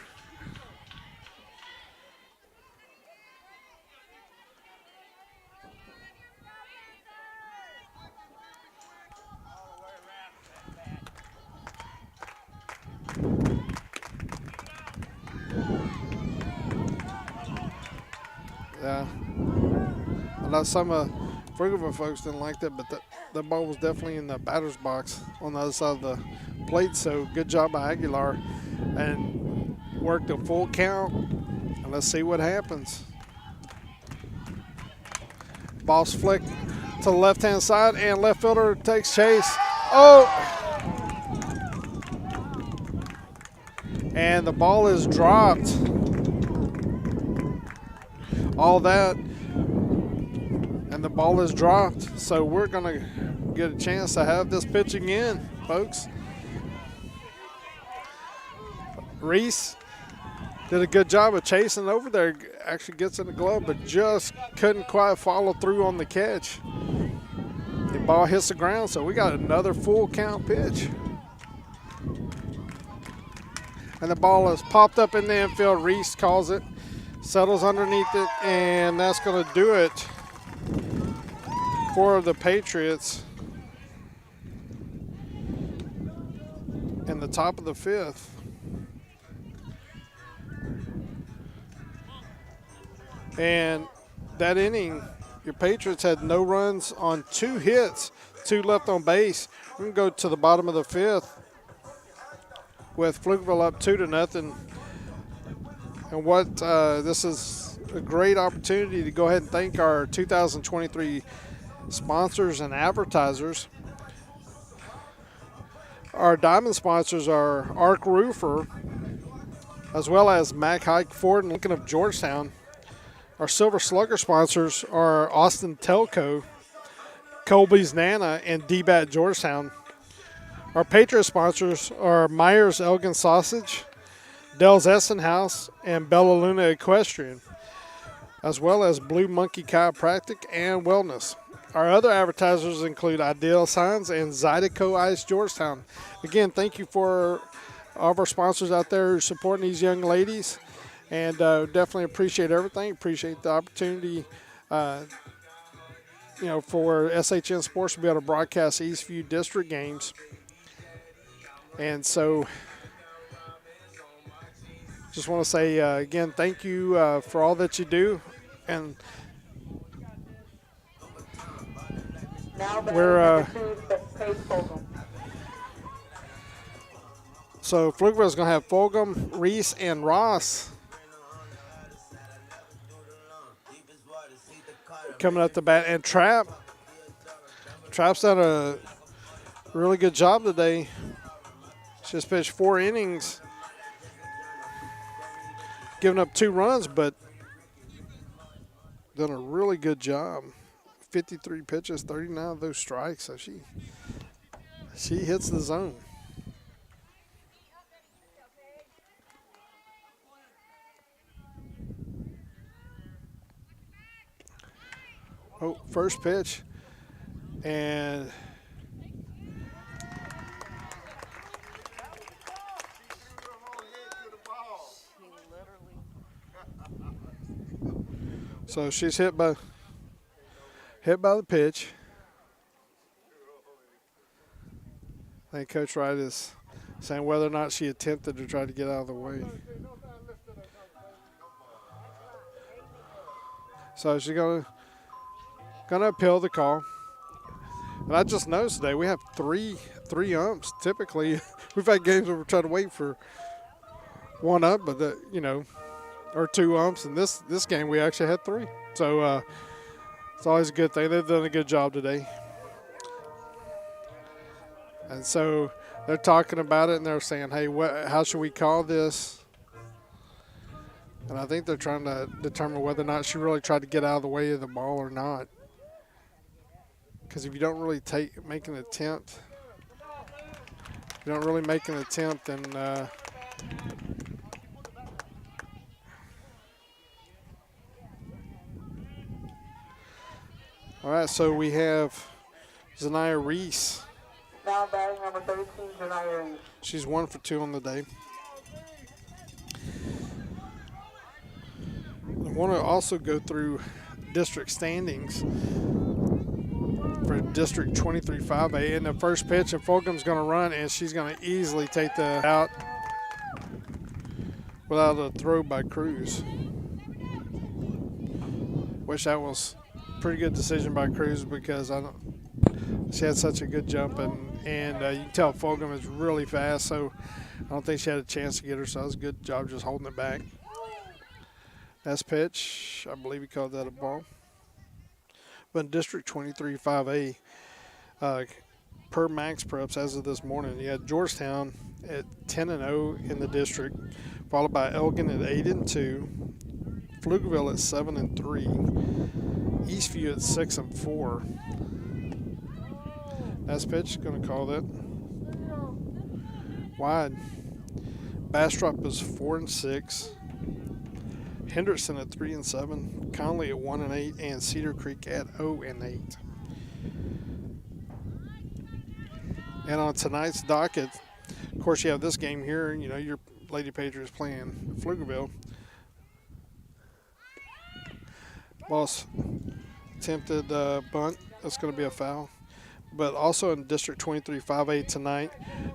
Yeah, I know some Pflugerville folks didn't like that, but the ball was definitely in the batter's box on the other side of the plate. So good job by Aguilar, and worked a full count. And let's see what happens. Ball's flicked to the left-hand side, and left fielder takes chase. Oh! And the ball is dropped. All that, and the ball is dropped. So we're going to get a chance to have this pitch again, folks. Reese did a good job of chasing over there. Actually gets in the glove, but just couldn't quite follow through on the catch. The ball hits the ground, so we got another full count pitch. And the ball is popped up in the infield. Reese calls it. Settles underneath it, and that's going to do it for the Patriots in the top of the fifth. And that inning, your Patriots had no runs on 2 hits, 2 left on base. We're going to go to the bottom of the fifth with Pflugerville up 2-0. And this is a great opportunity to go ahead and thank our 2023 sponsors and advertisers. Our diamond sponsors are Arc Roofer, as well as Mack Hike Ford and Lincoln of Georgetown. Our Silver Slugger sponsors are Austin Telco, Colby's Nana, and D-Bat Georgetown. Our Patriot sponsors are Myers Elgin Sausage, Dell's Essen House, and Bella Luna Equestrian, as well as Blue Monkey Chiropractic and Wellness. Our other advertisers include Ideal Signs and Zydeco Ice Georgetown. Again, thank you for all of our sponsors out there supporting these young ladies, and definitely appreciate everything. Appreciate the opportunity, for SHN Sports to be able to broadcast Eastview District games. And so just want to say, again, thank you for all that you do. And we're so Pflugerville is going to have Fulgham, Reese, and Ross coming up the bat. And Trap's done a really good job today. Just pitched 4 innings, giving up 2 runs, but done a really good job. 53 pitches, 39 of those strikes. So she hits the zone. Oh, first pitch, and so she's hit by the pitch. I think Coach Wright is saying whether or not she attempted to try to get out of the way. So she's gonna appeal the call. And I just noticed today we have three umps. Typically, we've had games where we're trying to wait for one ump, but or 2 umps. And this game we actually had 3. So It's always a good thing. They've done a good job today. And so they're talking about it, and they're saying, hey, how should we call this? And I think they're trying to determine whether or not she really tried to get out of the way of the ball or not. Because if you don't really make an attempt, then all right, so we have Zanaya Reese. Now batting number 13, Zanaya Reese. She's 1 for 2 on the day. I want to also go through district standings for District 23-5A. In the first pitch, and Fulgham's going to run, and she's going to easily take the out without a throw by Cruz. Wish that was a pretty good decision by Cruz because she had such a good jump, and you can tell Fulgham is really fast, so I don't think she had a chance to get her, so that was a good job just holding it back. Next pitch, I believe he called that a ball. But in District 23-5A, per Max Preps as of this morning, you had Georgetown at 10-0 in the district, followed by Elgin at 8-2, Pflugerville at 7-3, Eastview at 6-4. Next pitch, going to call that wide. Bastrop is 4-6. Henderson at 3-7, Conley at 1-8, and Cedar Creek at 0-8. And on tonight's docket, of course, you have this game here. You know, your Lady Patriots playing Pflugerville. Boss attempted bunt. That's going to be a foul. But also in District 23-5A tonight,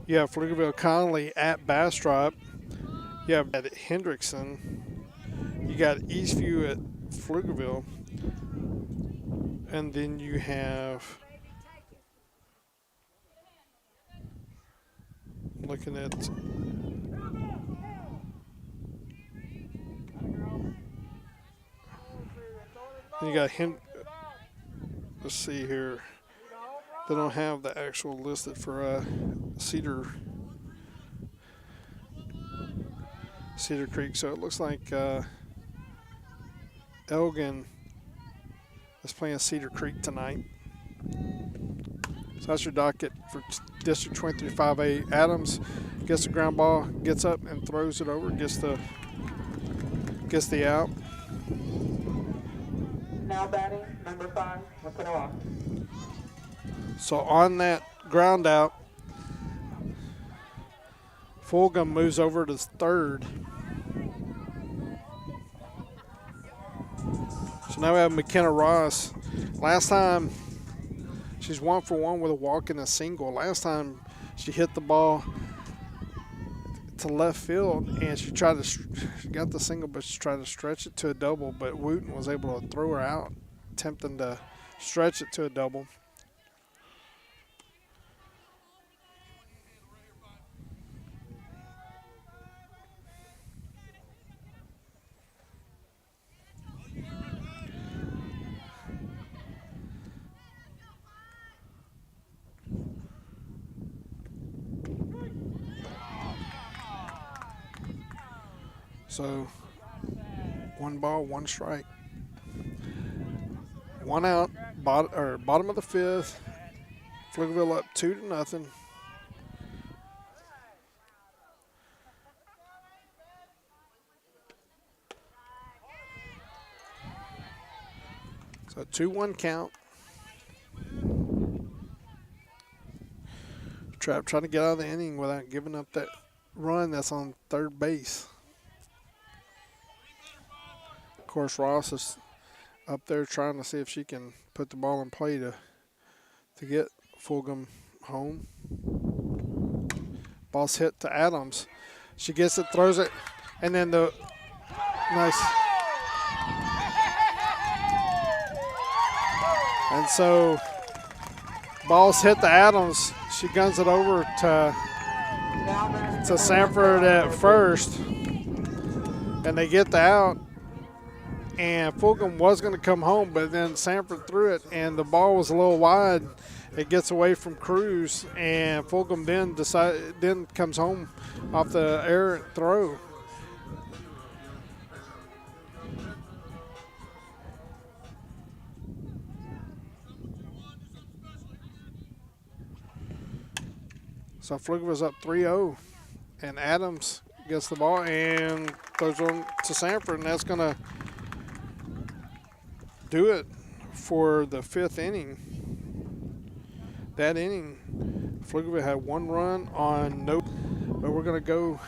you have Pflugerville Conley at Bastrop. You have at Hendrickson. You got Eastview at Pflugerville. And then you have, looking at, you got let's see here. They don't have the actual listed for Cedar Creek, so it looks like Elgin is playing Cedar Creek tonight. So that's your docket for District 23-5A. Adams gets the ground ball, gets up and throws it over, gets the out. Now batting number 5, McKenna. So on that ground out, Fulgham moves over to third. So now we have McKenna Ross. Last time, she's 1 for 1 with a walk and a single. Last time she hit the ball to left field, and she got the single, but she tried to stretch it to a double, but Wooten was able to throw her out, attempting to stretch it to a double. So, 1 ball, 1 strike. 1 out, bottom of the 5th. Pflugerville up 2-0. So 2-1 count. Trap trying to get out of the inning without giving up that run that's on third base. Of course, Ross is up there trying to see if she can put the ball in play to get Fulgham home. Ball's hit to Adams. She gets it, throws it, and then the nice. And so ball's hit to Adams. She guns it over to Sanford at first, and they get the out. and Fulgham was going to come home, but then Sanford threw it, and the ball was a little wide. It gets away from Cruz, and Fulgham then comes home off the errant throw. So Pflugerville's up 3-0, and Adams gets the ball and throws on to Sanford, and that's going to do it for the 5th inning. That inning, Pflugerville had 1 run on no, but we're going to go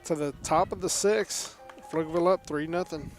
to the top of the 6th. Pflugerville up 3-0.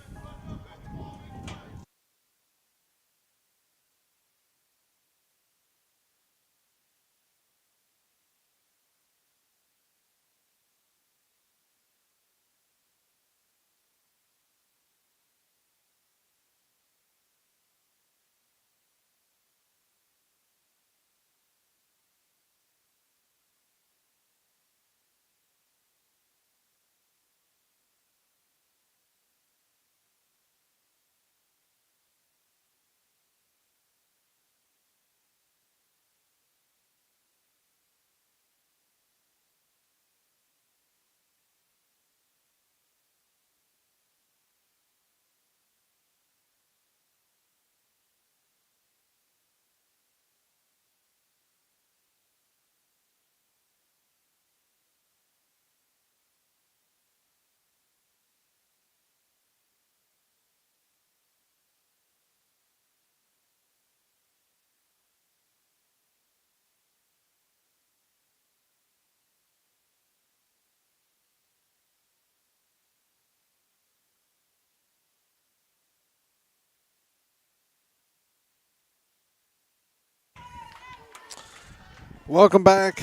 Welcome back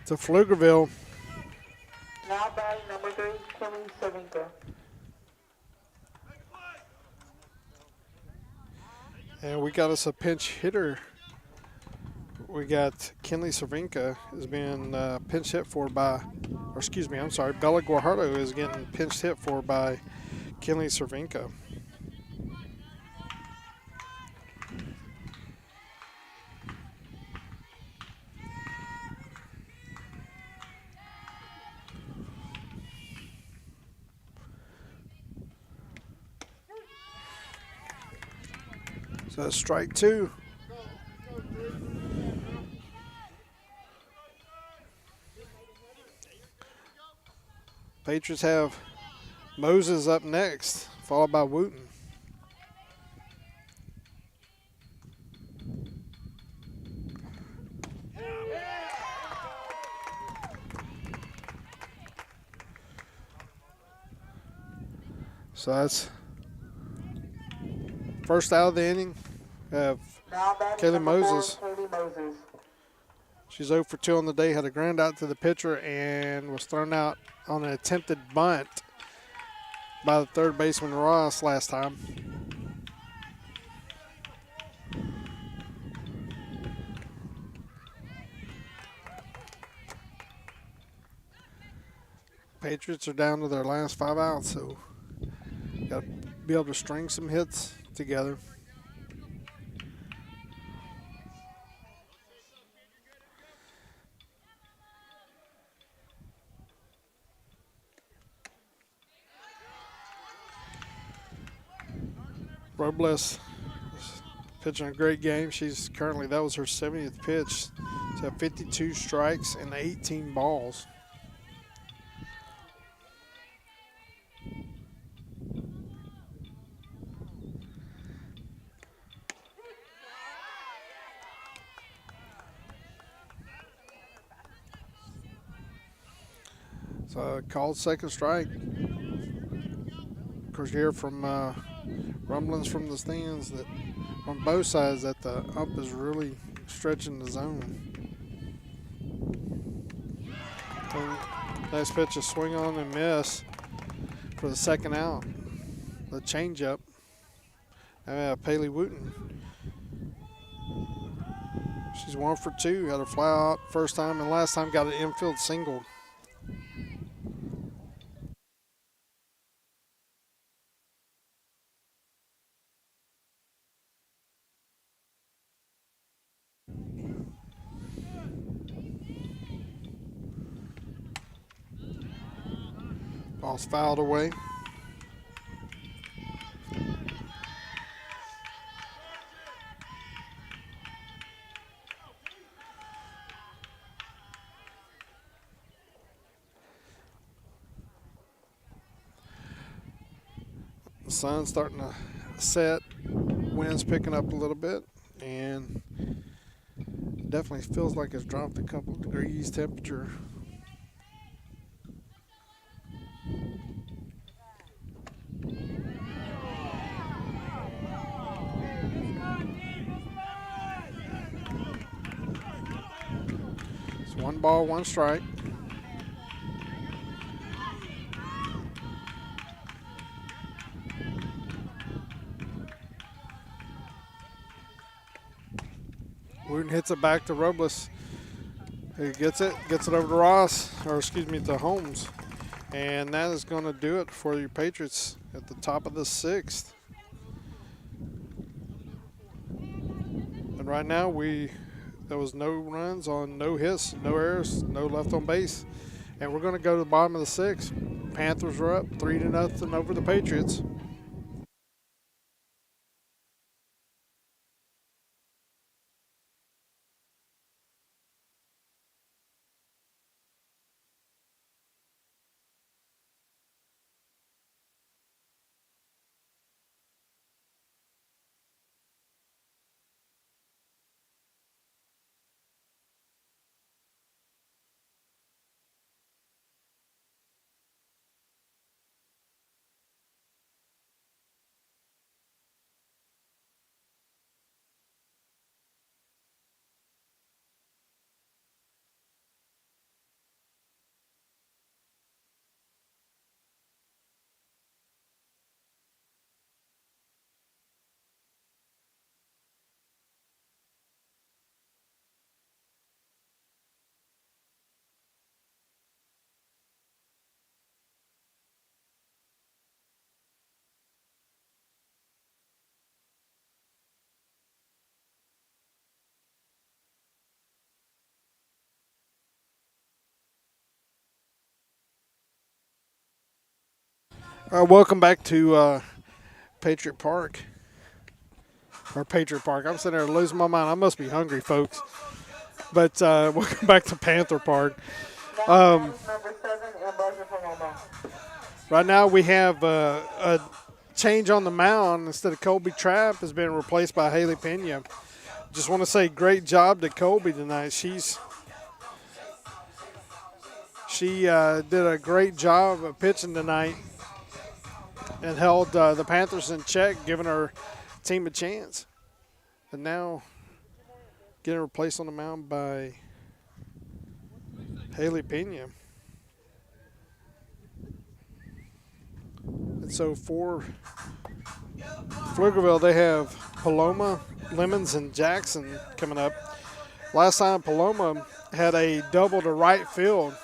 to Pflugerville. Now batting number 3, Kelly Cervinka. And we got us a pinch hitter. We got Kenley Cervinka is being pinch hit for by, or excuse me, I'm sorry, Bella Guajardo is getting pinch hit for by Kenley Cervinka. So that's strike 2. Patriots have Moses up next, followed by Wooten. So that's first out of the inning. We have Now batting Kaylee number 4, Moses. Kaylee Moses. She's 0 for 2 on the day, had a ground out to the pitcher and was thrown out on an attempted bunt by the third baseman Ross last time. Patriots are down to their last 5 outs, so got to be able to string some hits together. Robles is pitching a great game. She's currently, that was her 70th pitch. She's had 52 strikes and 18 balls. So called second strike. Of course, you hear from rumblings from the stands that on both sides that the ump is really stretching the zone. And nice pitch, a swing on and miss for the second out. The changeup. Paley Wooten. She's 1 for 2. Had a fly out first time, and last time got an infield single. Ball's fouled away. The sun's starting to set. Wind's picking up a little bit. And definitely feels like it's dropped a couple of degrees temperature. It's 1 ball, 1 strike. Wooten hits it back to Robles. He gets it over to Ross, or excuse me, to Holmes. And that is going to do it for your Patriots at the top of the 6th. And right now there was no runs on no hits, no errors, no left on base. And we're going to go to the bottom of the 6th. Panthers are up 3-0 over the Patriots. Welcome back to Patriot Park. Or Patriot Park. I'm sitting there losing my mind. I must be hungry, folks. But welcome back to Panther Park. Number 7 and buzzer Paloma. Right now we have a change on the mound. Instead of Colby Trapp has been replaced by Haley Pena. Just want to say great job to Colby tonight. She did a great job of pitching tonight and held the Panthers in check, giving her team a chance. And now getting replaced on the mound by Haley Pena. And so for Pflugerville, they have Paloma, Lemons, and Jackson coming up. Last time Paloma had a double to right field.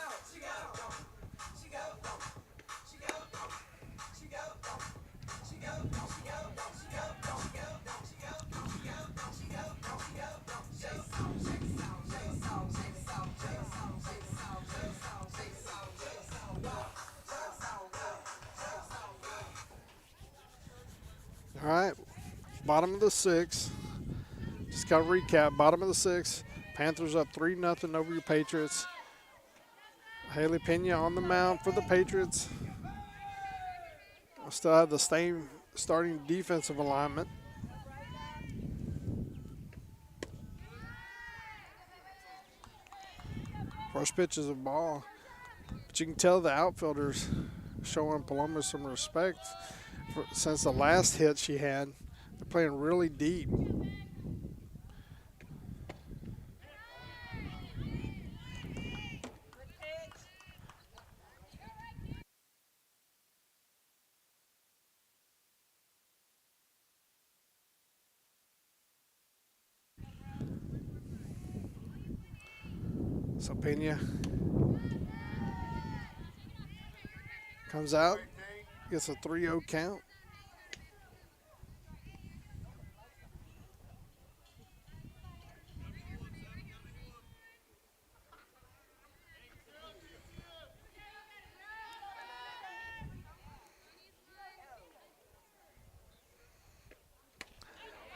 All right, bottom of the 6th. Just got to recap. Bottom of the 6th. Panthers up 3-0 over your Patriots. Haley Pena on the mound for the Patriots. Still have the same starting defensive alignment. First pitch is a ball. But you can tell the outfielders showing Paloma some respect since the last hit she had. They're playing really deep. So Pena comes out, gets a 3-0 count.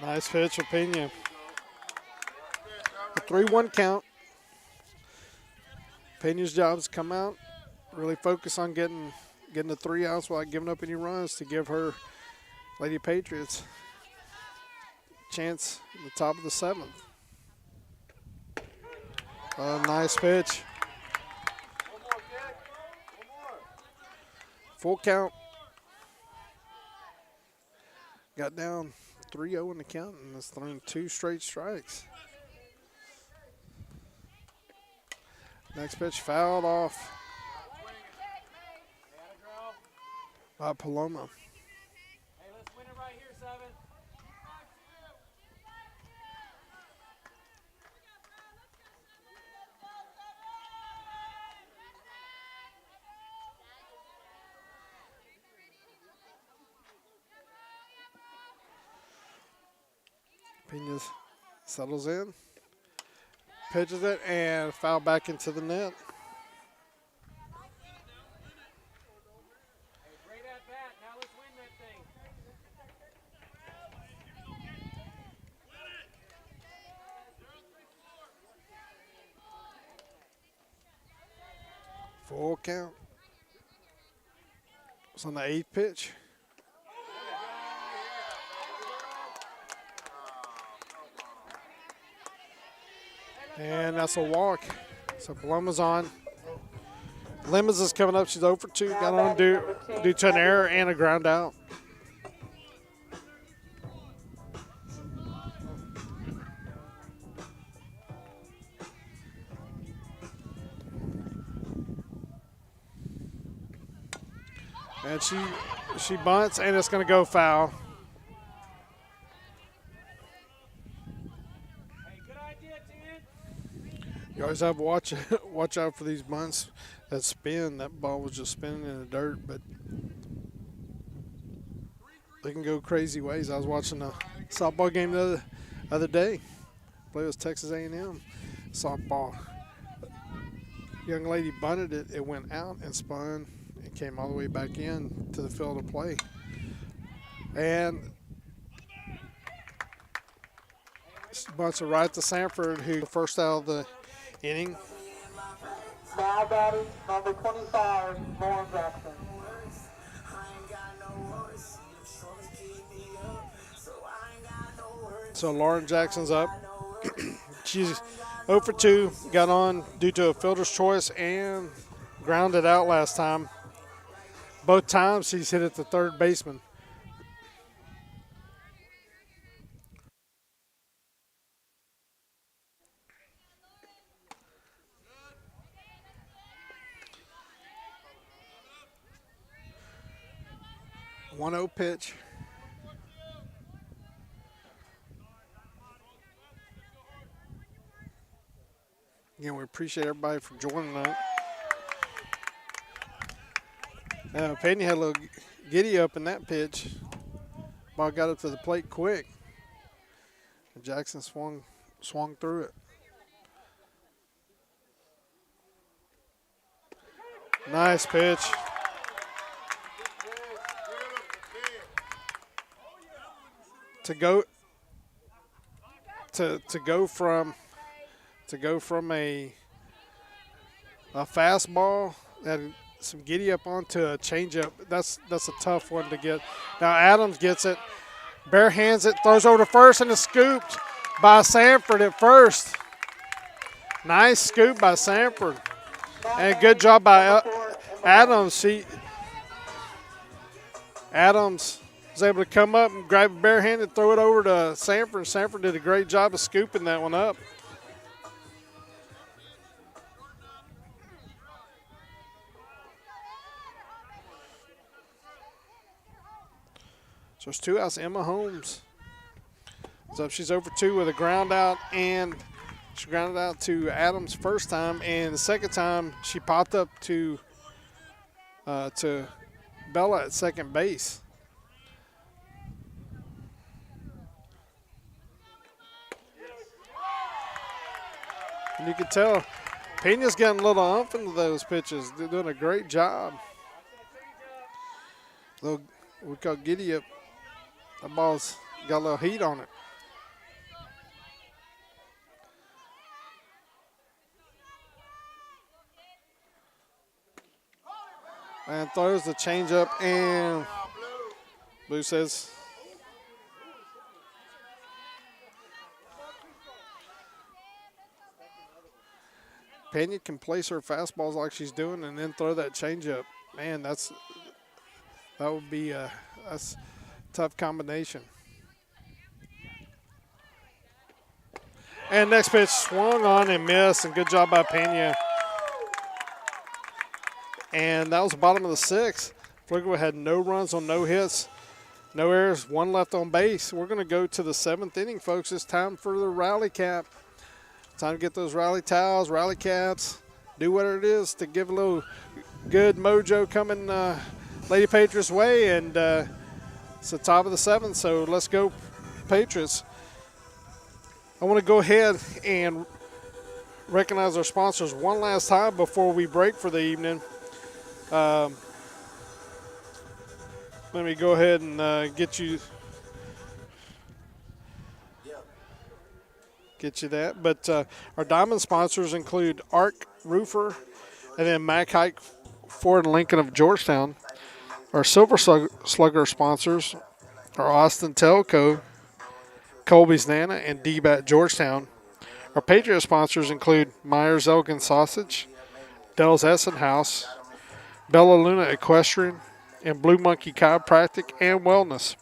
Nice pitch for Pena. A 3-1 count. Pena's job is to come out, really focus on getting the 3 outs without giving up any runs to give her Lady Patriots a chance at the top of the 7th. Nice pitch. Full count. Got down 3-0 in the count and has thrown 2 straight strikes. Next pitch fouled off by Paloma. Hey, let's win it right here, 7. Pena settles in, pitches it, and foul back into the net. Hey, great at bat. Now let's win that thing. Full count. It's on the 8th pitch. And that's a walk. So Paloma's on. Lemons is coming up. She's 0 for 2. Got on due to an error and a ground out. And she bunts, and it's going to go foul. Hey, good idea, 10. You always have to watch out for these bunts that spin. That ball was just spinning in the dirt, but they can go crazy ways. I was watching a softball game the other day. I believe it was Texas A&M softball. Young lady bunted it. It went out and spun and came all the way back in to the field of play. And bunts it right to Sanford, who first out of the inning. Now batting number 25, Lauren Jackson. So Lauren Jackson's up. She's 0 for 2. Got on due to a fielder's choice and grounded out last time. Both times she's hit at the third baseman. One 0 pitch. Again, we appreciate everybody for joining us. Pena had a little giddy up in that pitch. Ball got up to the plate quick. And Jackson swung through it. Nice pitch. To go from a fastball and some giddy up onto a changeup. That's a tough one to get. Now Adams gets it, bare hands it, throws over to first, and is scooped by Sanford at first. Nice scoop by Sanford, and good job by Adams. Adams was able to come up and grab it barehanded, throw it over to Sanford. Sanford did a great job of scooping that one up. So it's 2 outs. Emma Holmes. So she's over 2 with a ground out, and she grounded out to Adams first time, and the second time she popped up to Bella at second base. And you can tell Pena's getting a little umph into those pitches. They're doing a great job. We call giddy up. That ball's got a little heat on it. And throws the changeup, and Blue says Pena can place her fastballs like she's doing and then throw that changeup. Man, that would be that's a tough combination. And next pitch swung on and missed, and good job by Pena. And that was the bottom of the sixth. Pflugerville had no runs on no hits, no errors, one left on base. We're going to go to the seventh inning, folks. It's time for the rally cap. Time to get those rally towels, rally caps, do whatever it is to give a little good mojo coming Lady Patriots way. And it's the top of the seventh, so let's go Patriots. I want to go ahead and recognize our sponsors one last time before we break for the evening. Let me go ahead and get you that. But our diamond sponsors include Arc Roofer and then Mack Hike Ford and Lincoln of Georgetown. Our silver slugger sponsors are Austin Telco, Colby's Nana, and D-Bat Georgetown. Our Patriot sponsors include Myers Elgin Sausage, Dell's Essen House, Bella Luna Equestrian, and Blue Monkey Chiropractic and Wellness.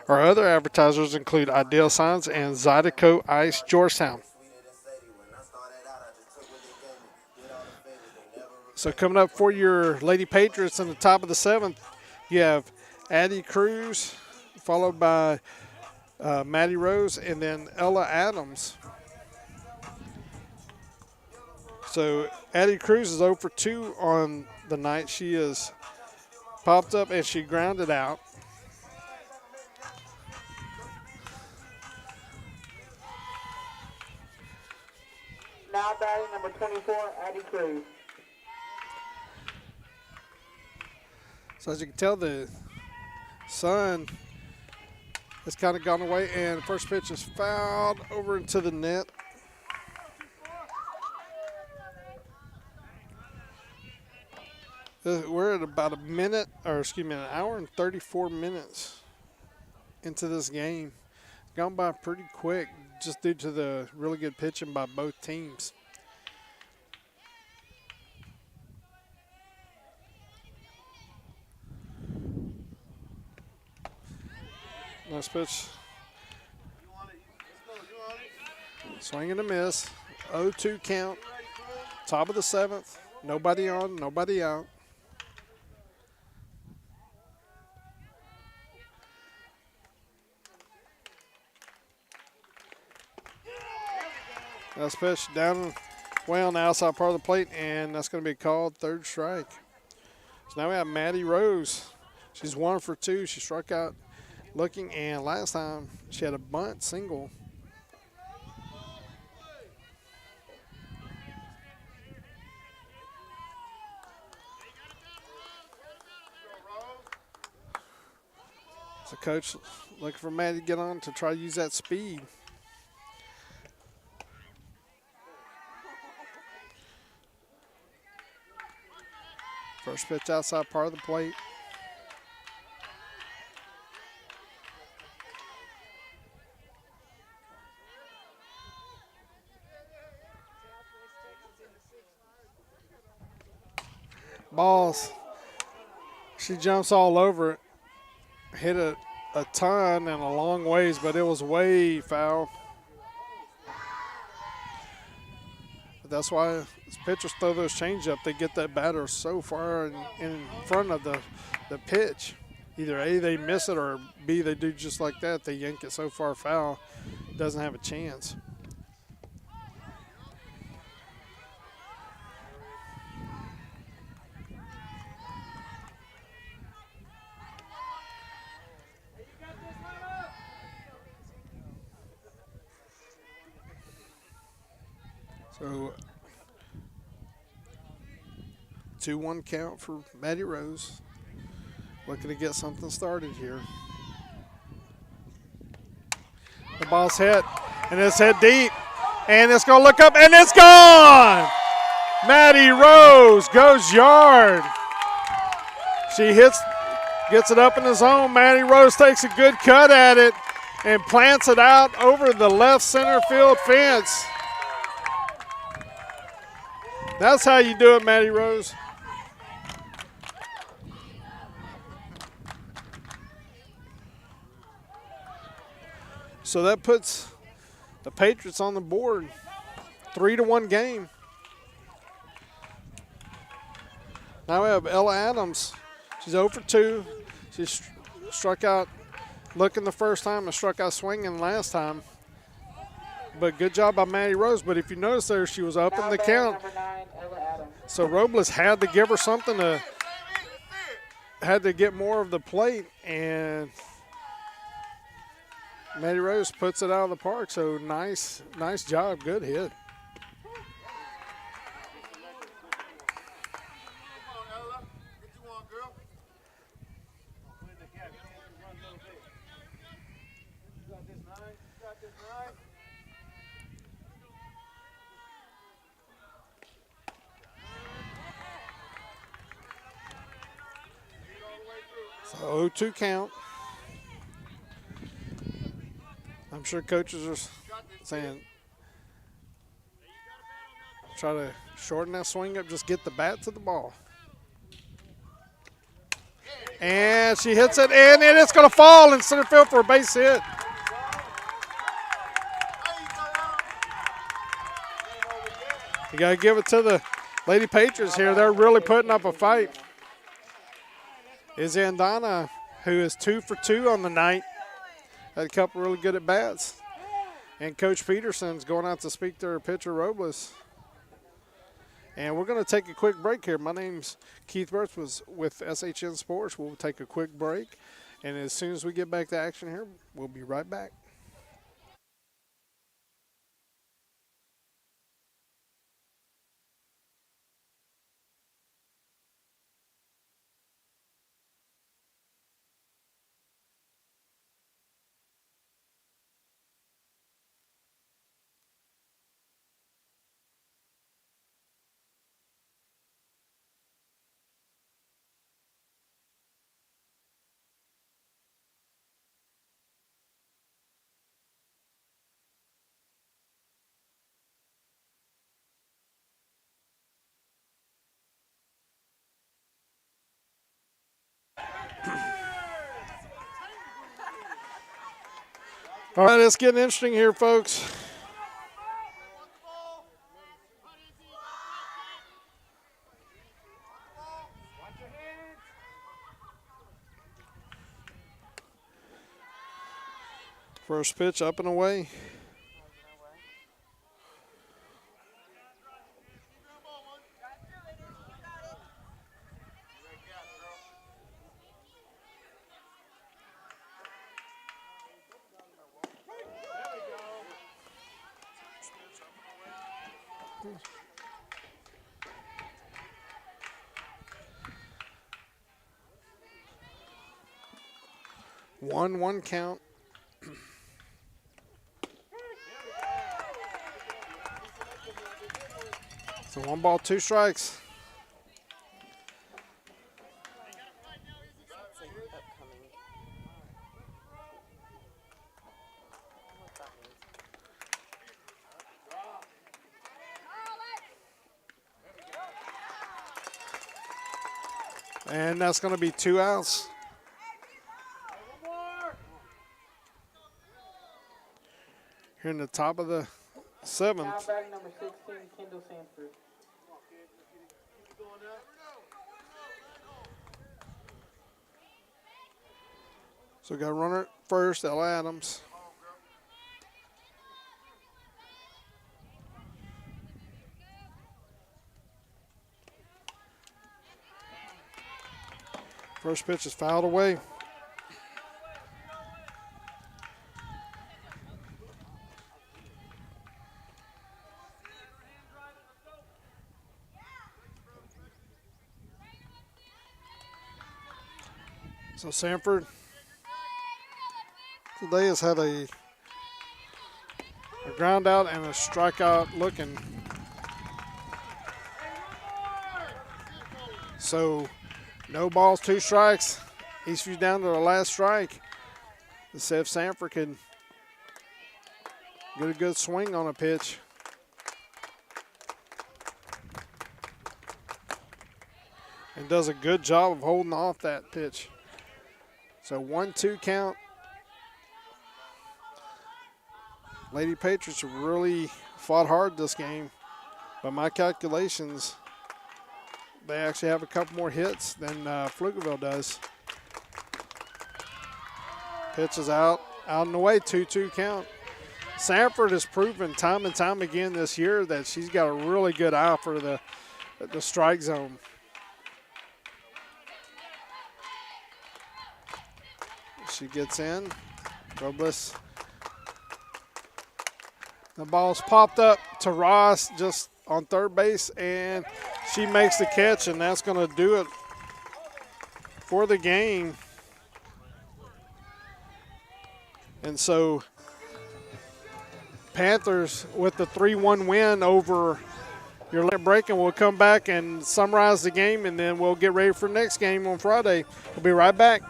Our other advertisers include Ideal Signs and Zydeco Ice Georgetown. So coming up for your Lady Patriots in the top of the seventh, you have Addie Cruz, followed by Maddie Rose, and then Ella Adams. So Addie Cruz is 0 for 2 on the night. She is popped up and she grounded out. Now batting number 24, Addie Cruz. So as you can tell, the sun has kind of gone away, and first pitch is fouled over into the net. We're at about an hour and 34 minutes into this game. It's gone by pretty quick just due to the really good pitching by both teams. Nice pitch. Swing and a miss. 0-2 count. Top of the seventh. Nobody on, nobody out. Nice pitch down way on the outside part of the plate, and that's going to be called third strike. So now we have Maddie Rose. She's 1 for 2. She struck out looking, and last time she had a bunt single. So coach looking for Maddie to get on to try to use that speed. First pitch outside part of the plate. Balls. She jumps all over it. Hit a ton and a long ways, but it was way foul. That's why pitchers throw those changeup. They get that batter so far in front of the pitch. Either A, they miss it, or B, they do just like that. They yank it so far foul, doesn't have a chance. So 2-1 count for Maddie Rose. Looking to get something started here. The ball's hit, and it's hit deep. And it's going to look up, and it's gone! Maddie Rose goes yard. She gets it up in the zone. Maddie Rose takes a good cut at it and plants it out over the left center field fence. That's how you do it, Maddie Rose. So that puts the Patriots on the board. 3-1 game. Now we have Ella Adams. She's 0 for 2. She struck out looking the first time and struck out swinging last time. But good job by Maddie Rose. But if you notice there, she was up in the count. Number 9, Ella Adams. So Robles had to give her something had to get more of the plate, and Maddie Rose puts it out of the park. So nice job, good hit. So 0-2 count. I'm sure coaches are saying, try to shorten that swing up, just get the bat to the ball. And she hits it, and it's going to fall in center field for a base hit. You got to give it to the Lady Patriots here. They're really putting up a fight. Is Andana, who is 2 for 2 on the night. Had a couple really good at bats. And Coach Peterson's going out to speak to her pitcher, Robles. And we're going to take a quick break here. My name's Keith Burts with SHN Sports. We'll take a quick break. And as soon as we get back to action here, we'll be right back. All right, it's getting interesting here, folks. First pitch up and away. One count. So 1 ball, 2 strikes. And that's going to be 2 outs. Here in the top of the 7th. Now batting number 16, Kendall Sanford. So we got a runner at first, Ella Adams. First pitch is fouled away. So Sanford today has had a ground out and a strikeout looking. So No balls, 2 strikes. Eastview's down to the last strike. Let's see if Sanford can get a good swing on a pitch. And does a good job of holding off that pitch. So 1-2 count. Lady Patriots really fought hard this game. By my calculations, they actually have a couple more hits than Pflugerville does. Pitch is out and away, 2-2 count. Sanford has proven time and time again this year that she's got a really good eye for the strike zone. She gets in. Robles. The ball's popped up to Ross just on third base, and she makes the catch, and that's going to do it for the game. And so Panthers with the 3-1 win over your break, and we'll come back and summarize the game, and then we'll get ready for the next game on Friday. We'll be right back.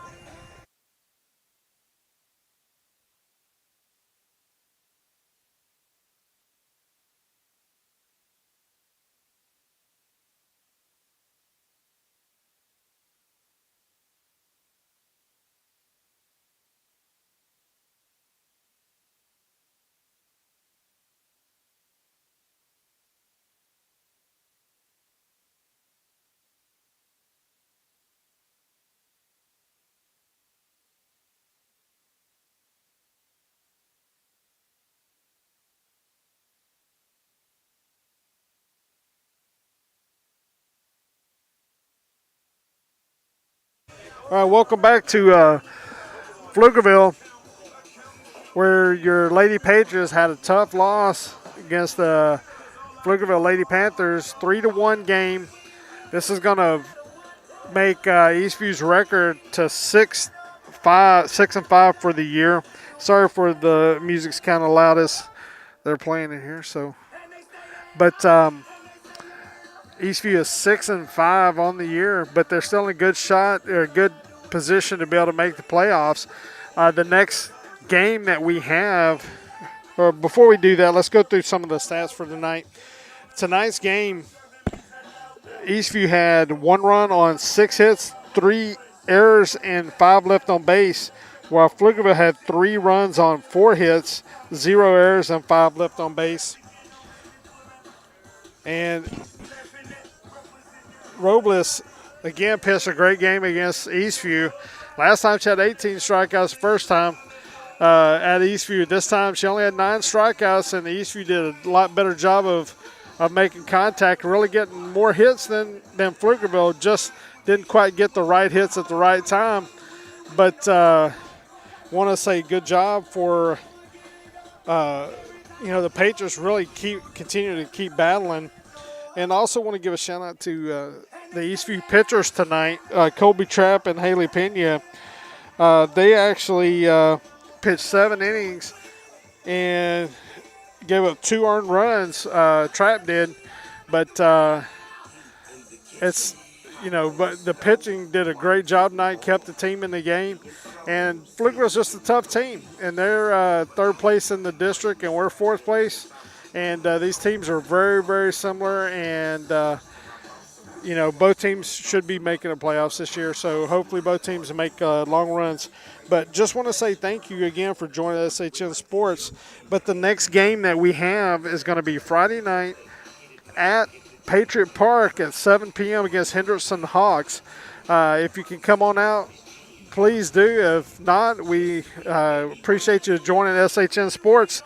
All right, welcome back to Pflugerville, where your Lady Patriots had a tough loss against the Pflugerville Lady Panthers, 3-1 game. This is going to make Eastview's record to 6-5 for the year. Sorry for the music's kind of loud as they're playing in here. But Eastview is 6-5 on the year, but they're still in a good shot or a good position to be able to make the playoffs. The next game that we have, or before we do that, let's go through some of the stats for tonight. Tonight's game, Eastview had 1 run on 6 hits, 3 errors, and 5 left on base, while Pflugerville had 3 runs on 4 hits, 0 errors, and 5 left on base. And Robles, again, pitched a great game against Eastview. Last time she had 18 strikeouts the first time at Eastview. This time she only had 9 strikeouts, and Eastview did a lot better job of making contact, really getting more hits than Pflugerville. Just didn't quite get the right hits at the right time. But want to say good job for, the Patriots really continue to keep battling. And also want to give a shout out to the Eastview pitchers tonight, Colby Trapp and Haley Pena. They actually pitched 7 innings and gave up 2 earned runs. Trapp did, but but the pitching did a great job tonight, kept the team in the game. And Pflugerville's just a tough team, and they're 3rd place in the district, and we're 4th place. And these teams are very, very similar, and, both teams should be making the playoffs this year. So hopefully both teams make long runs. But just want to say thank you again for joining SHN Sports. But the next game that we have is going to be Friday night at Patriot Park at 7 p.m. against Henderson Hawks. If you can come on out, please do. If not, we appreciate you joining SHN Sports.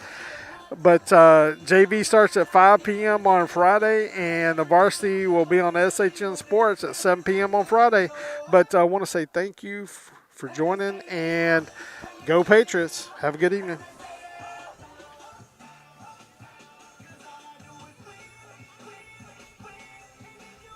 But JV starts at 5 p.m. on Friday, and the varsity will be on SHN Sports at 7 p.m. on Friday. But I want to say thank you for joining, and go Patriots. Have a good evening.